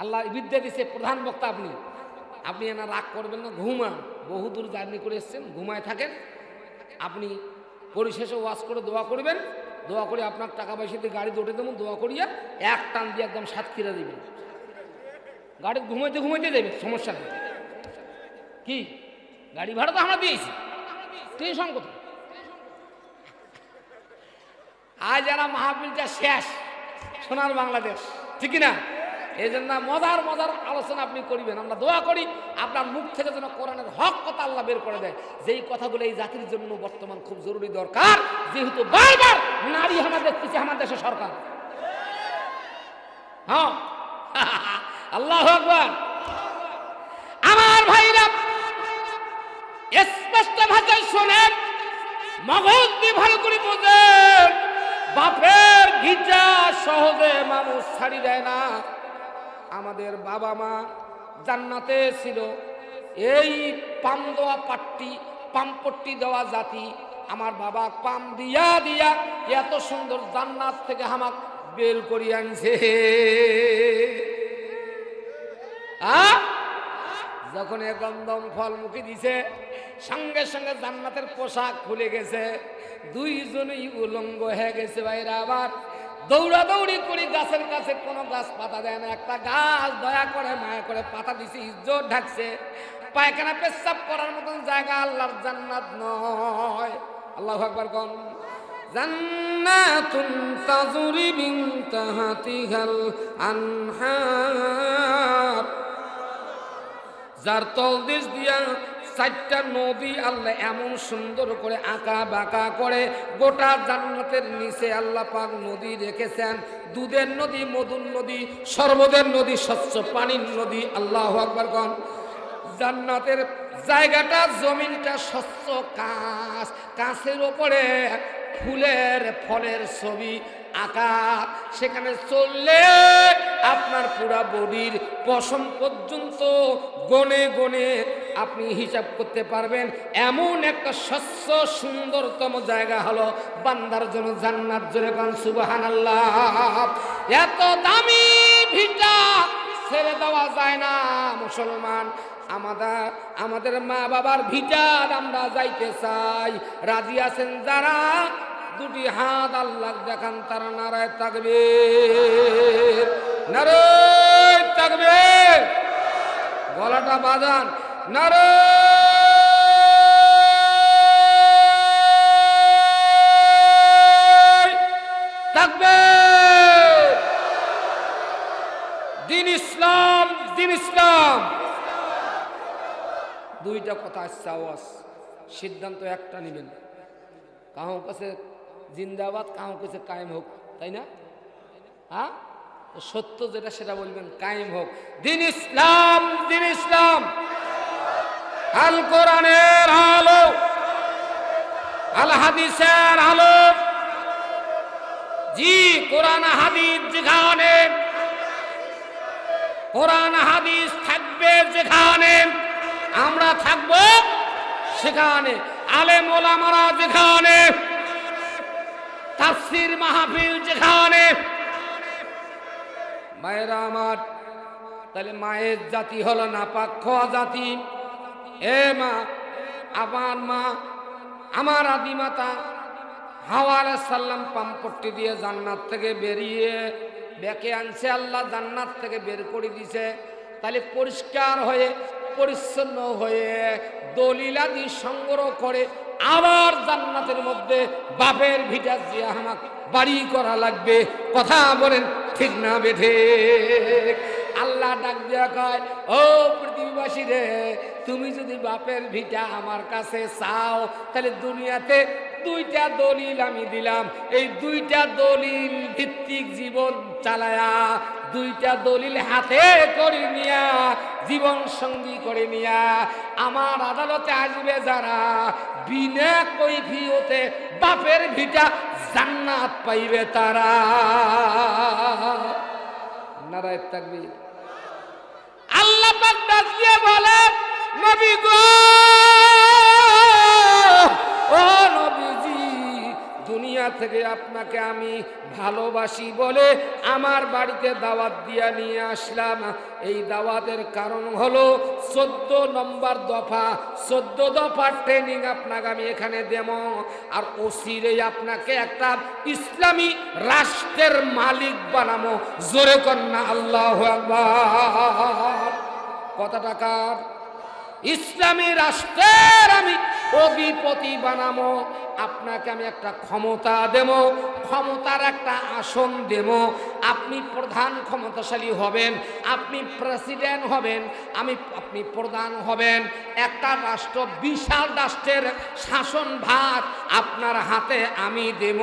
আল্লাহ বিদ্যা দিছে, প্রধান বক্তা আপনি। আপনি এনা রাগ করবেন না, ঘুমান, বহুদূর জার্নি করে এসছেন, ঘুমায় থাকেন। আপনি পরিশেষে ওয়াজ করে দোয়া করবেন, দোয়া করে আপনার টাকা পয়সা দিয়ে গাড়ি দৌড়ে দেবেন, দোয়া করিয়া 1 টান দিয়ে একদম সাতক্ষীরা দিবেন, গাড়ি ঘুমাইতে ঘুমাইতে দেবে, সমস্যা নেই। কি গাড়ি ভাড়া তো আমরা দিয়েছি, টেনশন কোথায়? আজ যারা মাহফিলটা শেষ, সোনার বাংলাদেশ, ঠিক না? এই জন্য মজার মজার আলোচনা আপনি করবেন। আমরা দোয়া করি আপনার মুখ থেকে যেন কোরআনের হক কথা আল্লাহ বের করে দেয়, যেই কথাগুলো এই জাতির জন্য বর্তমান খুব জরুরি দরকার। যেহেতু বারবার নারী আমাদের পিছিয়ে আমার দেশের সরকার, হ্যাঁ আল্লাহু আকবার। আমার ভাইরা স্পষ্ট ভাষায় শোনেন, মগজ দিয়ে ভালো করে বোঝেন, বাপের ভিজা সহজে মানুষ ছাড়ি দেয় না। আমাদের বাবা মা জান্নাতে ছিল, এই পাম দেওয়া পামপট্টি দেওয়া জাতি। আমার বাবা পাম দিয়া দিয়া এত সুন্দর জান্নাত থেকে হামাক বের করি আনছে। যখন গন্ধম ফল মুখে দিছে, সঙ্গে সঙ্গে জান্নাতের পোশাক খুলে গেছে, 2জনই উলঙ্গ হয়ে গেছে। ভাইরা আবার দৌড়াদৌড়ি করি গাছের কাছে, কোনো গাছ পাতা দেয় না। একটা গাছ দয়া করে মায়া করে পাতা দিছে, ইজ্জত ঢাকছে। পায়খানা পেশাব করার মতন জায়গা আল্লাহর জান্নাত নয়। আল্লাহু আকবার কোন। জান্নাতুন তাজরি মিন তাহতিহাল আনহার, যার তলদেশ দিয়া 4টা নদী আল্লাহ এমন সুন্দর করে আঁকা বাঁকা করে গোটা জান্নাতের নিচে আল্লাহ পাক নদী রেখেছেন। দুধের নদী, মধুর নদী, শরবতের নদী, স্বচ্ছ পানির নদী। আল্লাহু আকবার কোন। জান্নাতের জায়গাটা, জমিনটা স্বচ্ছ কাঁচ, কাঁচের ওপরে ফুলের ফলের ছবি আঁকা। সেখানে চললে আপনার পুরা বডির পশম পর্যন্ত গনে গনে আপনি হিসাব করতে পারবেন। এমন একটা স্বচ্ছ সুন্দরতম জায়গা হলো বান্দার জন্য জান্নাত। জোরে কোন সুবহানাল্লাহ। এত দামি ভিটা ছেড়ে দেওয়া যায় না মুসলমান। আমাদের মা বাবার ভিটার আমরা যাইতে চাই। রাজি আছেন যারা? 2টি হাত আল্লাহ দেখান, তারা নারায়ে তাকবীর, নারায়ে তাকবীর। গলাটা বাজান, নারায়ে তাকবীর। দিন ইসলাম, দিন ইসলাম। 2টা কথা আসছে, আওয়াজ, সিদ্ধান্ত একটা নেবেন। কাহো কাছে জিন্দাবাদ, কাহো কাছে কায়েম হোক, তাই না? হ্যাঁ, সত্য যেটা সেটা বলবেন, কায়েম হোক। দিন ইসলাম, দিন ইসলাম। আল কোরআনের আলো, আল হাদিসের আলো। জি, কোরআন হাদিস যেখানে, কোরআন হাদিস থাকবে যেখানে, আমরা থাকবো সেখানে। আলেম ওলামারা যেখানে তাফসীর মাহফিল যেখানে, মায়েরা আমার, তাহলে মায়ের জাতি হলো নাপাক খাওয়া জাতি। এ মা, আমার মা, আমার আদিমাতা হাওয়া আলাইহিস সালাম পাম্পট্টি দিয়ে জান্নাত থেকে বেরিয়ে বেকে আনছে, আল্লাহ জান্নাত থেকে বের করে দিছে। তাহলে পরিষ্কার হয়ে পরিচ্ছন্ন হয়ে দলিলাদি সংগ্রহ করে আবার জান্নাতের মধ্যে বাপের ভিটা দিয়ে আমাকে বাড়ি করা লাগবে। কথা বলেন ঠিক না বেঠে? আল্লাহ ডাক দিয়া কয়, ও পৃথিবীবাসী রে, তুমি যদি বাপের ভিটা আমার কাছে চাও, তাহলে দুনিয়াতে দুইটা দলিল আমি দিলাম। এই দুইটা দলিল ভিত্তিক জীবন চালায়া, দুইটা দলিল হাতে করে নিয়া, জীবন সঙ্গী করে নিয়া আমার আদালতে আসবে যারা, বিনা কৈফিয়তে বাপের ভিটা জান্নাত পাইবে তারা। নারায়ে তাকবীর। আল্লাহ পাক ডাক দিয়ে বলে, নবী গো, ও নবীজি, দুনিয়া থেকে আপনাকে আমি ভালোবাসি বলে আমার বাড়িতে দাওয়াত দিয়া নিয়ে আসলাম। এই দাওয়াতের কারণ হলো 14 নম্বর দফা, 14 দফার ট্রেনিং আপনাকে আমি এখানে দেব। আর ওসিরে আপনাকে একটা ইসলামী রাষ্ট্রের মালিক বানাবো। জোরে কন্যা আল্লাহু আকবার। কত টাকার ইসলামী রাষ্ট্রের আমি অধিপতি বানাবো। আপনাকে আমি একটা ক্ষমতা দেব, ক্ষমতার একটা আসন দেব। আপনি প্রধান ক্ষমতাশালী হবেন, আপনি প্রেসিডেন্ট হবেন, আপনি প্রধান হবেন। একটা রাষ্ট্র, বিশাল রাষ্ট্রের শাসনভার আপনার হাতে আমি দেব।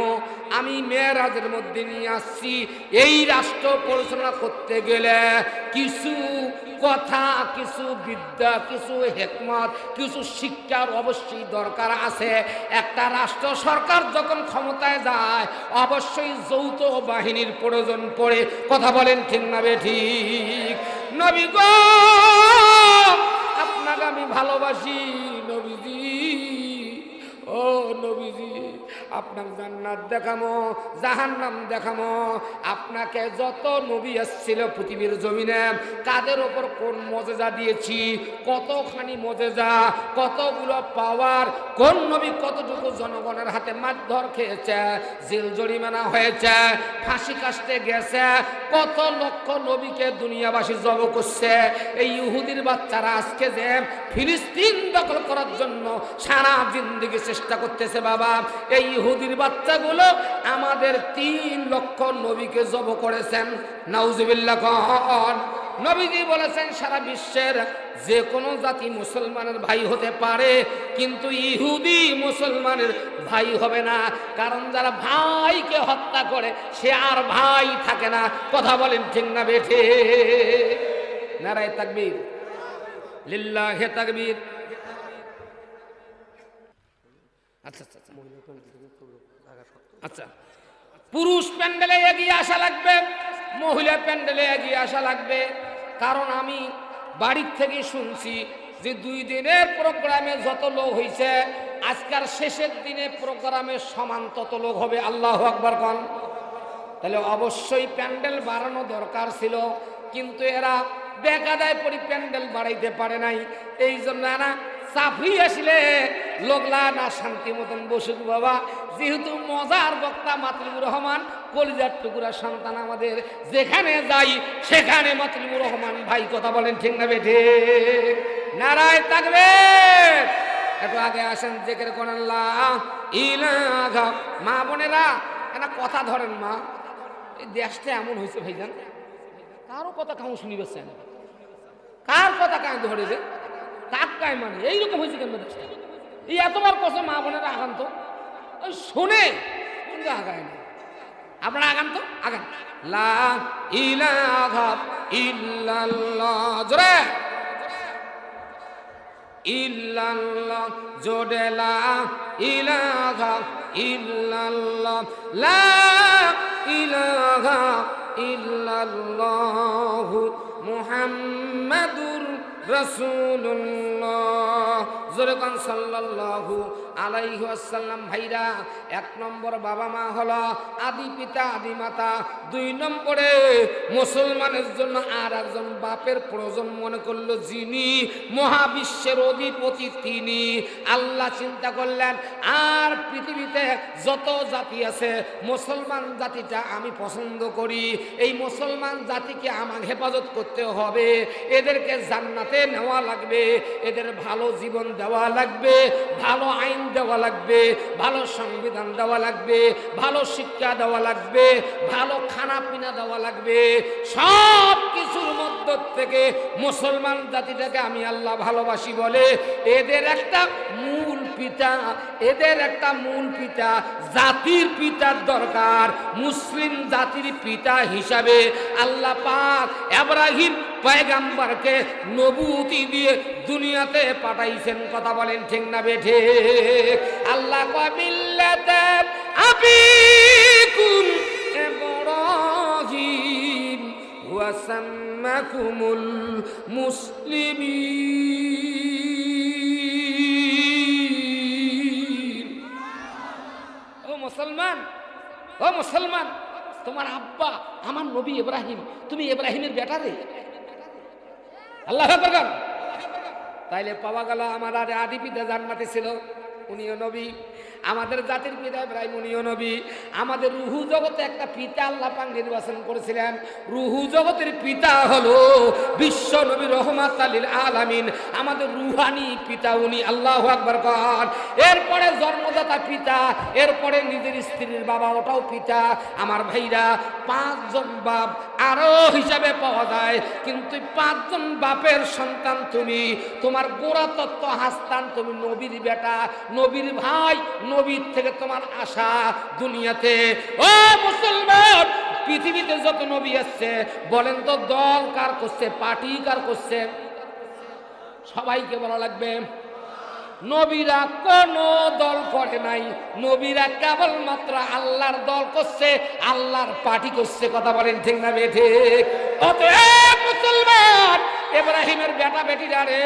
আমি মেরাজের মধ্যে নিয়ে আসছি। এই রাষ্ট্র পরিচালনা করতে গেলে কিছু কথা, কিছু বিদ্যা, কিছু হিকমত, কিছু শিক্ষার অবশ্যই দরকার আছে। একটা রাষ্ট্র সরকার যখন ক্ষমতায় যায়, অবশ্যই যৌথ বাহিনীর প্রয়োজন পড়ে। কথা বলেন ঠিক না বেঠিক? নবী গো, আপনাকে আমি ভালোবাসি নবীজি। ও নবীজি, আপনাকে জান্নাত দেখামো, জাহান্নাম দেখামো। আপনাকে যত নবী আসছিল পৃথিবীর জমিনে, কাদের ওপর কোন মজেজা দিয়েছি, কতখানি মজেজা, কতগুলো পাওয়ার, কোন নবী কতটুকু জনগণের হাতে মারধর খেয়েছে, জেল জরিমানা হয়েছে, ফাঁসি কাস্টে গেছে, কত লক্ষ নবীকে দুনিয়াবাসী জব করছে। এই ইহুদির বাচ্চারা আজকে যে ফিলিস্তিন দখল করার জন্য সারা জিন্দেগি চেষ্টা করতেছে বাবা, এই ইহুদির বাচ্চাগুলো আমাদের 3 লক্ষ নবীকে জব করেছেন। নাউজুবিল্লাহ। কন নবীজি বলেছেন, সারা বিশ্বের যে কোনো জাতি মুসলমানের ভাই হতে পারে, কিন্তু ইহুদি মুসলমানের ভাই হবে না। কারণ যারা ভাইকে হত্যা করে সে আর ভাই থাকে না। কথা বলেন ঠিক না বেঠে? নারায়ে তাকবীর, লিল্লাহি তাকবীর। আচ্ছা আচ্ছা আচ্ছা, পুরুষ প্যান্ডেলে এগিয়ে আসা লাগবে, মহিলা প্যান্ডেলে এগিয়ে আসা লাগবে। কারণ আমি বাড়ির থেকে শুনছি যে 2 দিনের প্রোগ্রামে যত লোক হয়েছে, আজকাল শেষের দিনে প্রোগ্রামে সমান তত লোক হবে। আল্লাহু আকবার কোন। তাহলে অবশ্যই প্যান্ডেল বাড়ানো দরকার ছিল, কিন্তু এরা বেকায়দায় পরি প্যান্ডেল বাড়াইতে পারে নাই। এই জন্য এরা চাপড়ি আসলে লোকলা না শান্তি মতন বসুক বাবা। যেহেতু মজার বক্তা মাতলুবুর রহমান, কলিজার টুকুরা সন্তান আমাদের, যেখানে যাই সেখানে মাতলুবুর রহমান ভাই। কথা বলেন ঠিক না বেঠে? নারায়ে তাকবীর। একটু আগে আসেন, জিকির করেন আল্লাহ ইলাহা। মা বোনেরা এনা কথা ধরেন মা, এই দেশটা এমন হয়েছে ভাইজান, কারো কথা কাউ শুনিবেছেন, কার কথা কায় ধরে যে কাক কায়, মানে এইরকম হয়েছে কেন দেশটা? এই এতবার কষ্ট মা বোনেরা আগান তো, ওই শোনে কিন্তু আগায় না। আপনারা আগান তো, আগান। লা ইলাহা ইল্লাল্লাহ, জোরে ইল্লাল্লাহ, জোরে লা ইলাহা ইল্লাল্লাহ, লা ইলাহা ইল্লাল্লাহ মুহাম্মাদুর রাসূলুল্লাহ। জোরে কোন সাল্লাল্লাহু আলাইহি ওয়াসাল্লাম। ভাইরা, 1 নম্বর বাবা মা হলো আদি পিতা আদি মাতা। 2 নম্বরে মুসলমানের জন্য আর একজন বাপের প্রয়োজন মনে করলো, যিনি মহাবিশ্বের অধিপতি, তিনি আল্লাহ চিন্তা করলেন আর পৃথিবীতে যত জাতি আছে মুসলমান জাতিটা আমি পছন্দ করি, এই মুসলমান জাতিকে আমাকে হেফাজত করতে হবে, এদেরকে জান্নাতে নেওয়া লাগবে, এদের ভালো জীবন দেওয়া লাগবে, ভালো আইন দেওয়া লাগবে, ভালো সংবিধান দেওয়া লাগবে, ভালো শিক্ষা দেওয়া লাগবে, ভালো খানা পিনা দেওয়া লাগবে। সব কিছুর মধ্য থেকে মুসলমান জাতিটাকে আমি আল্লাহ ভালোবাসি বলে এদের একটা মূল পিতা, এদের একটা মূল পিতা, জাতির পিতার দরকার। মুসলিম জাতির পিতা হিসাবে আল্লাহ পাক ইব্রাহিম পয়গম্বরকে নবুয়তি দিয়ে দুনিয়াতে পাঠাইছেন। কথা বলেন ঠিক না বেঠে? আল্লাহ কয় মিল্লাতে আবিকুম ইব্রাহিম ওয়া সাম্মাকুমুল মুসলিমিন। ও মুসলমান, ও মুসলমান, তোমার আব্বা আমার নবী ইব্রাহিম, তুমি ইব্রাহিমের বেটা রে। আল্লাহু আকবার। তাইলে পাওয়া গেল আমার আদি পিতা জান্নাতে ছিল, উনিও নবী। আমাদের জাতির পিতা ইব্রাহিম, উনিও নবী। আমাদের রুহু জগতে একটা পিতা আল্লাহ পাক নির্বাচন করেছিলেন। রুহু জগতের পিতা হলো বিশ্ব নবী রহমাতুল লিল আলামিন। আমাদের রুহানি পিতা উনি। আল্লাহু আকবার কর। এরপরে জন্মদাতা পিতা, এরপরে নিজের স্ত্রীর বাবা, ওটাও পিতা। আমার ভাইরা, 5 জন বাপ আরো হিসাবে পাওয়া যায়, কিন্তু 5 জন বাপের সন্তান তুমি। তোমার গোড়া তত্ত্ব হাস্তান, তুমি নবীর বেটা, নবীর ভাই, নবীর থেকে তোমার আশা দুনিয়াতে। ও মুসলমান, পৃথিবীতে যত নবী আসছে বলেন তো দল কার করছে, পার্টি কার করছে? সবাইকে বলা লাগবে নবীরা কোন দল করে নাই, নবীরা কেবলমাত্র আল্লাহর দল করছে, আল্লাহর পার্টি করছে। কথা বলেন ঠিক না বেঠে? অতএব মুসলমান, ইব্রাহিমের বেটা বেটিরা রে,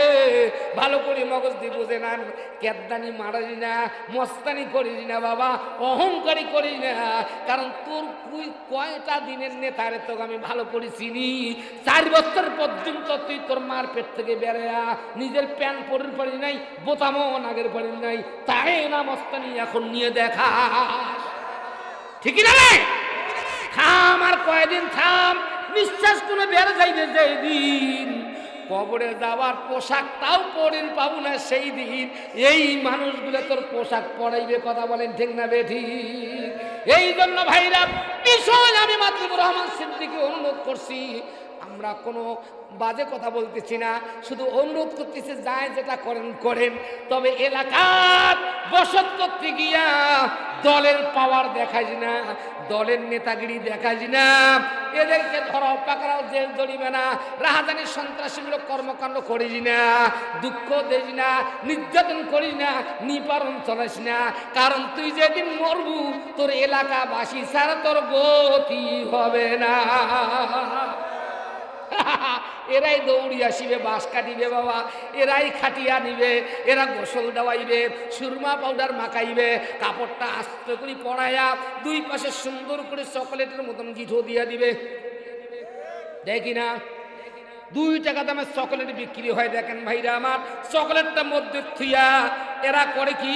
ভালো করে মগজ দিয়ে বুঝে নেন। কেদানি মারাই না, মস্তানি করিস না বাবা, অহংকারী করিস না। কারণ তোর তুই কয়টা দিনের নেতারে তোকে আমি ভালো করে চিনি। 4 বছর পর্যন্ত তুই তোর মার পেট থেকে বেড়া, নিজের প্যান্ট পরের পারি নাই, বোতামও নাগের পারি নাই, তাই না মস্তানি এখন নিয়ে দেখা। ঠিকই না রে? থাম, আর কয়দিন থাম। নিঃশ্বাস কোনো বেড়ে যাইবে যেই দিন কবরে যাওয়ার পোশাকটাও পরেন পাবো না, সেই দিন এই মানুষগুলো তোর পোশাক পরাইবে। কথা বলেন ঠিক না বেঠি? এই জন্য ভাইরা, বিষয় আমি মাতৃবুর রহমান সিদ্দিককে অনুরোধ করছি, আমরা কোনো বাজে কথা বলতেছি না, শুধু অনুরোধ করতেছি যায় যেটা করেন করেন, তবে এলাকার বসত করতে গিয়া দলের পাওয়ার দেখাই না, দলের নেতাগিরি দেখাই না, এদেরকে ধরাও পাকড়াও জেল জড়িবে না, রাহাজানি সন্ত্রাসীমূলক কর্মকাণ্ড করিস না, দুঃখ দিস না, নির্যাতন করিস না, নিবারণ চলাস না। কারণ তুই যেদিন মরবু তোর এলাকাবাসী ছাড়া তোর গতি হবে না। এরাই দৌড়ি আসিবে, বাঁশ কাটিবে বাবা, এরাই খাটিয়া নিবে, এরা গোসল দেওয়াইবে, সুরমা পাউডার মাখাইবে, কাপড়টা আস্তে করে পরাইয়া 2 পাশে সুন্দর করে চকলেটের মতন গিঠো দিয়া দিবে। দেখি না 2 টাকা দামের চকলেট বিক্রি হয়, দেখেন ভাইরা আমার, চকলেটটা মধ্যে থুইয়া এরা করে কি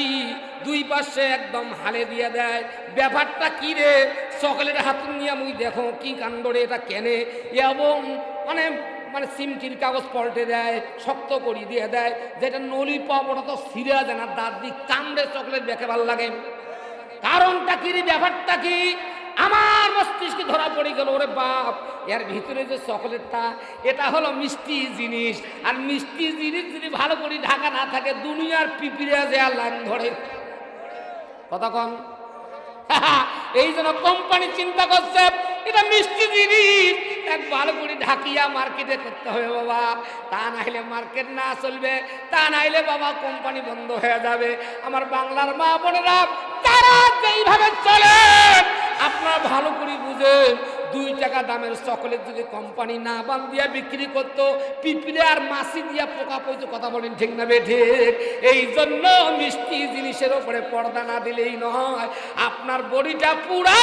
2 পাশে একদম হালে দিয়ে দেয়। ব্যাপারটা কি রে? চকলেট হাত নিয়ে মুই দেখো কি কাণ্ড রে, এটা কেনে? এবং মানে মানে সিমটির কাগজ পল্টে দেয়, শক্ত করি দিয়ে দেয়, যেটা নলি পাপ ওটা তো ছিঁড়া যায় না, দাঁত দিয়ে কামড়ে চকলেট দেখে ভালো লাগে। কারণটা কি রে? ব্যাপারটা কি? আমার মস্তিষ্কে ধরা পড়ে গেল, ওরে বাপ, এর ভিতরে যে চকলেটটা, এটা হলো মিষ্টি জিনিস, আর মিষ্টি জিনিস যদি ভালো করে ঢাকা না থাকে দুনিয়ার পিঁপড়ে যে লাইন ধরে। কথা কম? এই জন্য কোম্পানি চিন্তা করছে এটা মিষ্টি জিনিস, এক ভালো করে ঢাকিয়া মার্কেটে করতে হবে বাবা, তা নাইলে মার্কেট না চলবে, তা নাইলে বাবা কোম্পানি বন্ধ হয়ে যাবে। আমার বাংলার মা বোনেরা, তারা যেইভাবে চলে আপনারা ভালো করে বুঝেন, 2 টাকা দামের চকলেট যদি কোম্পানি না বান্ধিয়া বিক্রি করত, পিঁপড়ে আর মাছি দিয়া পোকা পড়তো। কথা বলেন ঠিক না বেঠিক? এই জন্য মিষ্টি জিনিসের উপরে পর্দা না দিলেই নয়। আপনার বডিটা পুরা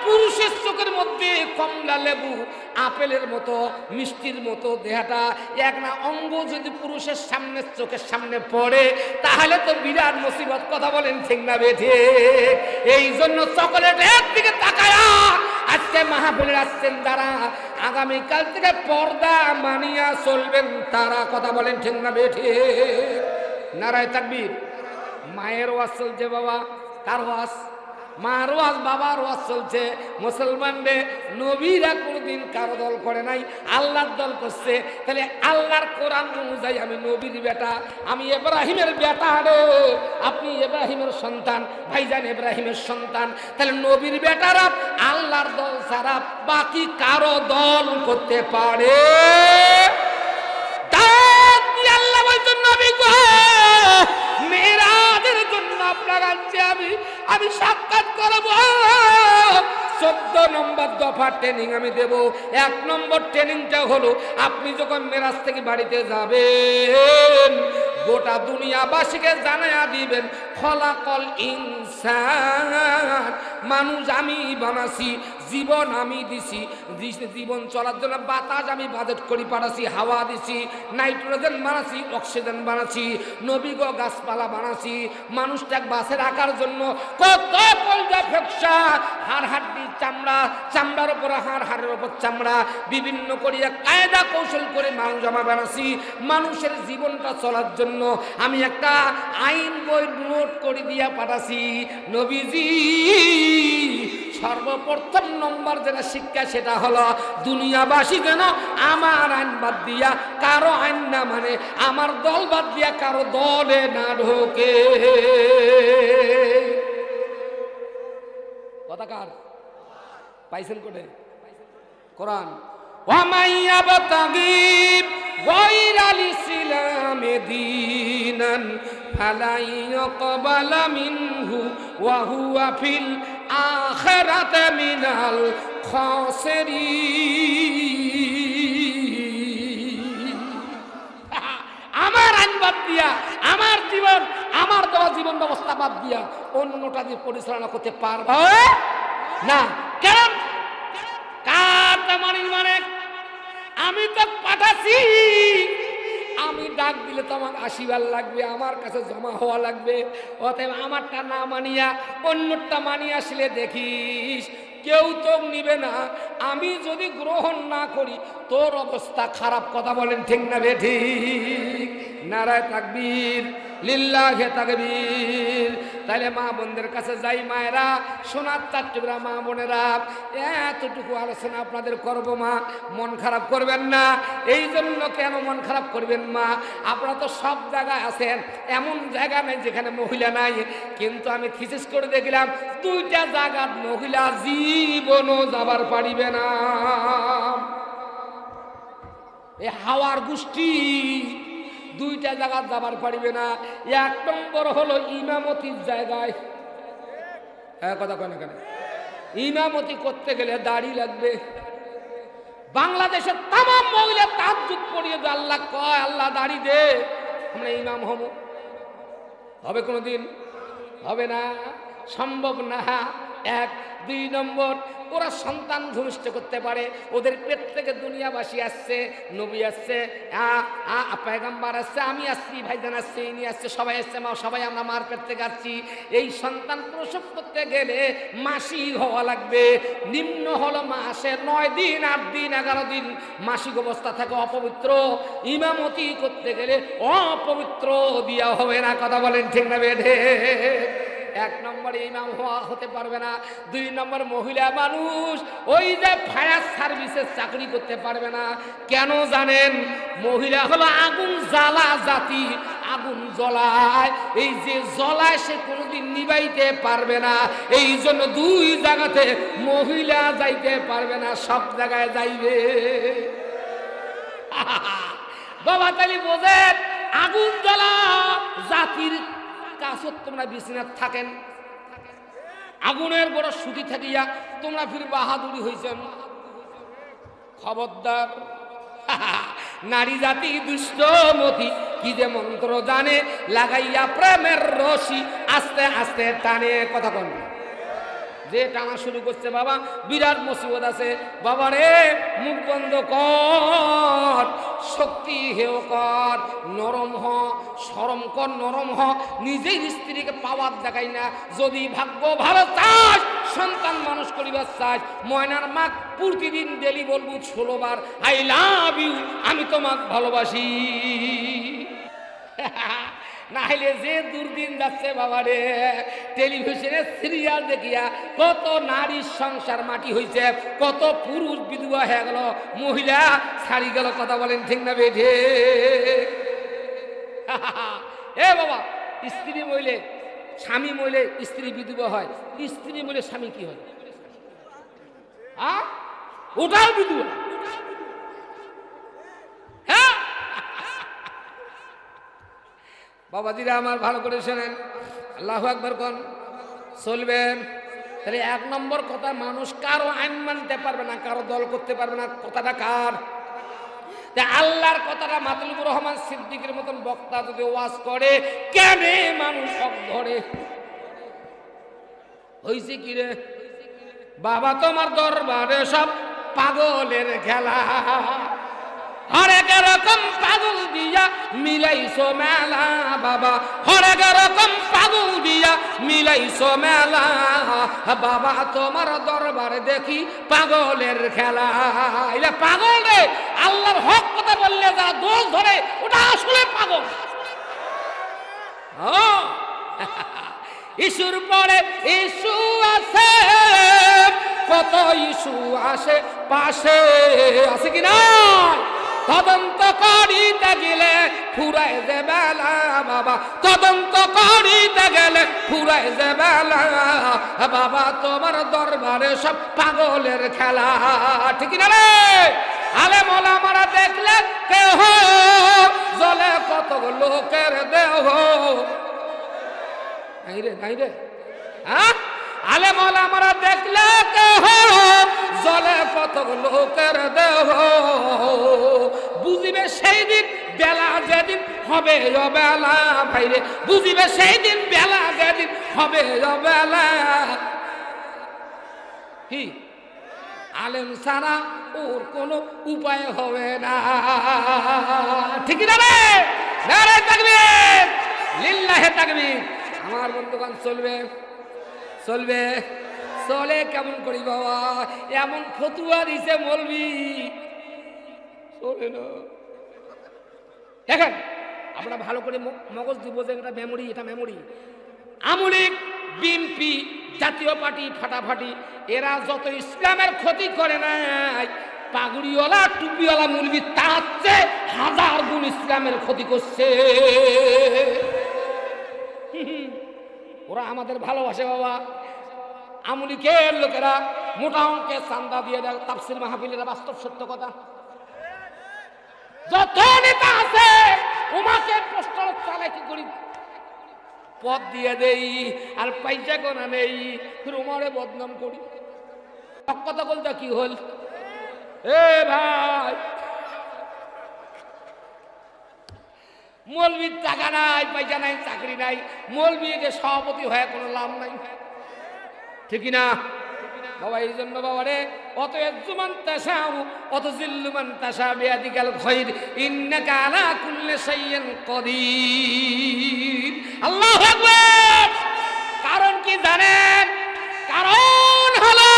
পুরুষের চোখের মধ্যে কমলা লেবু আপেলের মতো, মিষ্টির মতো দেহটা এক না অঙ্গ যদি পুরুষের সামনে চোখের সামনে পড়ে তাহলে তো বিরাট মুসিবত। কথা বলেন ঠিক না বেঠিক? এই জন্য চকলেটের দিকে তাকায়া আজকে মাহফিলে আসছেন যারা, আগামীকাল থেকে পর্দা মানিয়া চলবেন তারা। কথা বলেন ঠিক না বেঠিক? নারায়ে তাকবীর। মায়ের ওয়াজ চলছে বাবা, কার ওয়াজ? মার ওয়াজ, বাবার ওয়াজ চলছে। মুসলমানদের নবীরা কোনোদিন কারো দল করে নাই, আল্লাহর দল করছে। তাহলে আল্লাহর কোরআন অনুযায়ী আমি নবীর বেটা, আমি ইব্রাহিমের বেটা রে, আপনি ইব্রাহিমের সন্তান, ভাইজান ইব্রাহিমের সন্তান। তাহলে নবীর বেটারা আল্লাহর দল ছাড়া বাকি কারো দল করতে পারে? আল্লাহ বলছেন নবী গো, মেরাজের জন্য আপনার কাছে আমি সাক্ষাৎ করব। 14 নম্বর দফা ট্রেনিং আমি দেব। 1 নম্বর ট্রেনিংটা হলো, আপনি যখন মেরাজ থেকে বাড়িতে যাবেন গোটা দুনিয়াবাসীকে জানায়া দিবেন খলাকল ইনসান, মানুষ আমি বানাছি, জীবন আমি দিছি, জীবন চলার জন্য বাতাস আমি বাজেট করি পাঠাছি, হাওয়া দিছি, নাইট্রোজেন বানাছি, অক্সিজেন বানাছি, নবীগো গাছপালা বানাছি, মানুষটাকে বাঁচে রাখার জন্য কত কলজা ফেকসা, হাড় হাড্ডি, চামড়া, চামড়ার উপর হাড়, হাড়ের উপর চামড়া, বিভিন্ন করিয়া কায়দা কৌশল করে মানুষ জামা বানাছি। মানুষের জীবনটা চলার জন্য আমি একটা আইন বই নোট করে দিয়া পাঠাছি। নবীজি সর্বপ্রথম নম্বর যেটা শিক্ষা সেটা হলো দুনিয়াবাসী যেন আমার আইন বাদ দিয়া কারো আইন না মানে, আমার দল বাদ দিয়া কারো দলে না ঢোকে। কথা কার? পাইছেন কোটে? কোরআন। ওয়ামাইয়া বাতাগিব গায়রাল ইসলামে দীনান ফালাই ইয়াকবালা মিনহু ওয়া হুয়া ফিল আখিরাতি মিনাল খাসিরিন। আমার আইন বাদ দিয়া, আমার জীবন, আমার দেওয়া জীবন ব্যবস্থা বাদ দিয়া অন্যটা দিয়ে পরিচালনা করতে পারবে না। কেন? কার মানে আমি তো পাঠাচ্ছি, আমি ডাক দিলে তো আমার আশীর্বাদ লাগবে, আমার কাছে জমা হওয়া লাগবে। অতএব আমারটা না মানিয়া অন্যটা মানিয়ে আসলে দেখিস কেউ তো নিবে না। আমি যদি গ্রহণ না করি তোর অবস্থা খারাপ। কথা বলেন ঠিক না বেঠিক? নারায়ে তাকবীর, লিল্লাহি তাকবীর। তাইলে মা বোনদের কাছে যাই, মায়েরা, সোনার চারটুকরা মা বোনেরা, এতটুকু আলোচনা আপনাদের করবো মা, মন খারাপ করবেন না। এই জন্য কেন মন খারাপ করবেন মা? আপনারা তো সব জায়গায় আছেন, এমন জায়গা নেই যেখানে মহিলা নাই। কিন্তু আমি থিসিস করে দেখলাম 2টা জায়গার মহিলা জীবনও যাবার পারিবে না। এ হাওয়ার গোষ্ঠী 2টা জায়গা যাবার পারিবে না। 1 নম্বর হলো ইমামতির জায়গায়। কথা কয় না কেন? ইমামতি করতে গেলে দাড়ি লাগবে। বাংলাদেশের তামাম মহিলা তাহাজ্জুদ পড়িয়ে আল্লাহ কয়, আল্লাহ দাড়ি দে, আমরা ইমাম হব। হবে কোনোদিন? হবে না, সম্ভব না। 1। 2 নম্বর, ওরা সন্তান ভূমিষ্ঠ করতে পারে, ওদের পেট থেকে দুনিয়াবাসী আসছে, নবী আসছে, পয়গম্বর আসছে, আমি আসছি, ভাইজান আসছে, ইনি আসছে, সবাই আসছে, মা সবাই আমরা মার পেট থেকে আসছি। এই সন্তান প্রসব করতে গেলে মাসিক হওয়া লাগবে। নিম্ন হলো মাসে 9 দিন, 8 দিন, 11 দিন মাসিক অবস্থা থাকে অপবিত্র। ইমামতি করতে গেলে অপবিত্র দিয়া হবে না। কথা বলেন ঠিক না বেঠে? 1 নম্বরে ইমাম হতে পারবে না। 2 নম্বর, মহিলা মানুষ ওই যে ফায়ার সার্ভিসের চাকরি করতে পারবে না। কেন জানেন? মহিলা হলো আগুন জ্বালা জাতি, আগুন জ্বলায়, এই যে জ্বলায় সে কোনোদিন নিবাইতে পারবে না। এই জন্য 2 জায়গাতে মহিলা যাইতে পারবে না, সব জায়গায় যাইবে। বাবা তালি বোঝেন, আগুন জ্বলা জাতির কাছে তোমরা বিছানায় থাকেন, আগুনের বড় সুতি থাকিয়া তোমরা ফির বাহাদুরি হয়েছেন। খবরদার নারী জাতি দুষ্টমতি কি যে মন্ত্র জানে লাগাইয়া প্রেমের রশি আস্তে আস্তে টানে কথা কন যে টানা শুরু করছে বাবা বিরাট মুসিবত আছে বাবা রে মুখ বন্ধ কর শক্তি হেও কর নরম হ শরম কর নরম হ নিজেই স্ত্রীকে পাওয়ার দেখাই না যদি ভাগ্য ভালো চাস সন্তান মানুষ করিবার চাস ময়নার মা প্রতিদিন ডেলি বলবো 16 বার আই লাভ ইউ আমি তোমাকে ভালোবাসি না হলে যে দুর্দিন যাচ্ছে বাবা রে টেলিভিশনে সিরিয়াল দেখিয়া কত নারীর সংসার মাটি হয়েছে কত পুরুষ বিধবা হয়ে গেল মহিলা ছাড়ি গেল কথা বলেন ঠিক না বেঠে এ বাবা স্ত্রী মহিলে স্বামী মহিলে স্ত্রী বিধবা হয় স্ত্রী মহিলে স্বামী কি হয় ওটাও বিধবা হ্যাঁ বাবাজিরা আমার ভালো করে শোনেন আল্লাহু আকবার কোন চলবেন তাহলে 1 নম্বর কথা মানুষ কারো আইন মানতে পারবে না কারো দল করতে পারবে না কথাটা কার আল্লাহর কথাটা মাতলুবুর রহমান সিদ্দিকের মতন বক্তা যদি ওয়াজ করে কেন মানুষ সব ধরে হইছে কি রে বাবা তোমার দরবারে সব পাগলের খেলা হরেক রকম পাগল দিয়া মিলাইছো মেলা বাবা হরেক রকম পাগল দিয়া মিলাইছো মেলা বাবা তোমার দরবারে দেখি পাগলের খেলা এটা পাগল রে আল্লাহর হক কথা বললে যারা দোষ ধরে ওটা আসলে পাগল ইস্যুর পরে ইস্যু আছে কত ইস্যু আসে পাশে আছে কি না তদন্ত করিতে গেলে ফুরাই যে বেলা বাবা তদন্ত করিতে গেলে ফুরাই যে বেলা বাবা তোমার দরবারে সব পাগলের খেলা ঠিক না রে আলেম ওলামারা দেখলে কেহ জলে কত লোকের দেহ নাই রে নাই রে হ্যাঁ আলেম ওলামারা দেখলে কেহ জলে কত লোকের দেহ বুঝিবে সেই দিন বেলা যেদিন হবে বেলা ভাইরে বুঝিবে সেই দিন বেলা যেদিন হবে বেলা কি আলেম ছাড়া ওর কোনো উপায় হবে না ঠিক না রে নারে তাকবীর লিল্লাহি তাকবীর আমার বন্ধুগণ চলবে চলবে চলে কেমন করি বাবা এমন ফতুয়া দিছে মলবি চলে না দেখেন আমরা ভালো করে মগজ দিব যে এটা মেমোরি এটা মেমোরি আমলিক বিএনপি জাতীয় পার্টি ফাটাফাটি এরা যত ইসলামের ক্ষতি করে নাই পাগুড়িওয়ালা টুপিওয়ালা মুলবি তার চেয়ে 1000 গুণ ইসলামের ক্ষতি করছে ওরা আমাদের ভালোবাসে বাবা আমলিকের লোকেরা মোটা অঙ্কের চান্দা দিয়ে দেয় তাফসীর মাহফিলের বাস্তব সত্য কথা যত নেতা আছে ওমাকে প্রশ্ন চালে কি করি পদ দিয়ে দেই আর পয়সা কোনা নেই উমারে বদনাম করি কথা বলতে কি হল এ ভাই মৌলবীর টাকা নাই পয়সা নাই চাকরি নাই মৌলবী যে সভাপতি হয়ে কোনো লাভ নাই ঠিক না বাবা এই জন্য বাবা রে অত এজুমান তাশাউ অত জিল্লুমান তাশা বিয়াদিকাল খায়র ইন্নাকা আলা কুল্লি শাইইন কাদির আল্লাহু আকবার কারণ কি জানেন কারণ হলো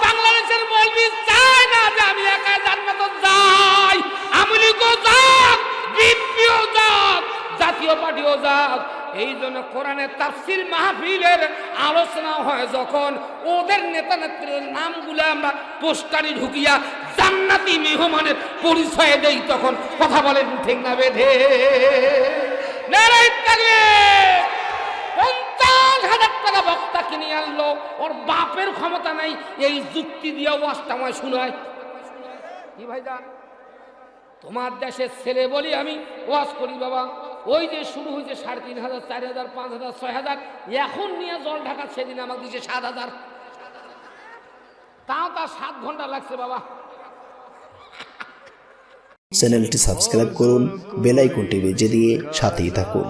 বাংলাদেশের মৌলবী চায় না যে আমি একা জান্নাতে যাই আমলিকও যাক বিপিও যাক জাতীয় পার্টিও যাক এই জন্য কোরআনের তাফসীর মাহফিলের আলোচনা হয় যখন ওদের নেতা নেত্রীর নামগুলো আমরা পোস্টারে ঢুকিয়া জান্নাতি মেহমানের পরিচয় দেই তখন কথা বলেন ঠিক না বেধে নারায়ে তাকবীর 50,000 টাকা বক্তা কিনে আনলো ওর বাপের ক্ষমতা নাই এই যুক্তি দিয়ে ওয়াজটা আমায় শোনায় কি ভাইজান তোমার দেশের ছেলে বলি আমি ওয়াজ করি বাবা ওই যে শুরু হয়েছে 3,500 4,000 5,000 6,000 এখন নিয়ে জল ঢাকা সেদিন আমাকে দিয়েছে 7,000 তাও তার 7 ঘন্টা লাগছে বাবা চ্যানেলটি সাবস্ক্রাইব করুন, বেল আইকনটি বেজে দিয়ে সাথেই থাকুন।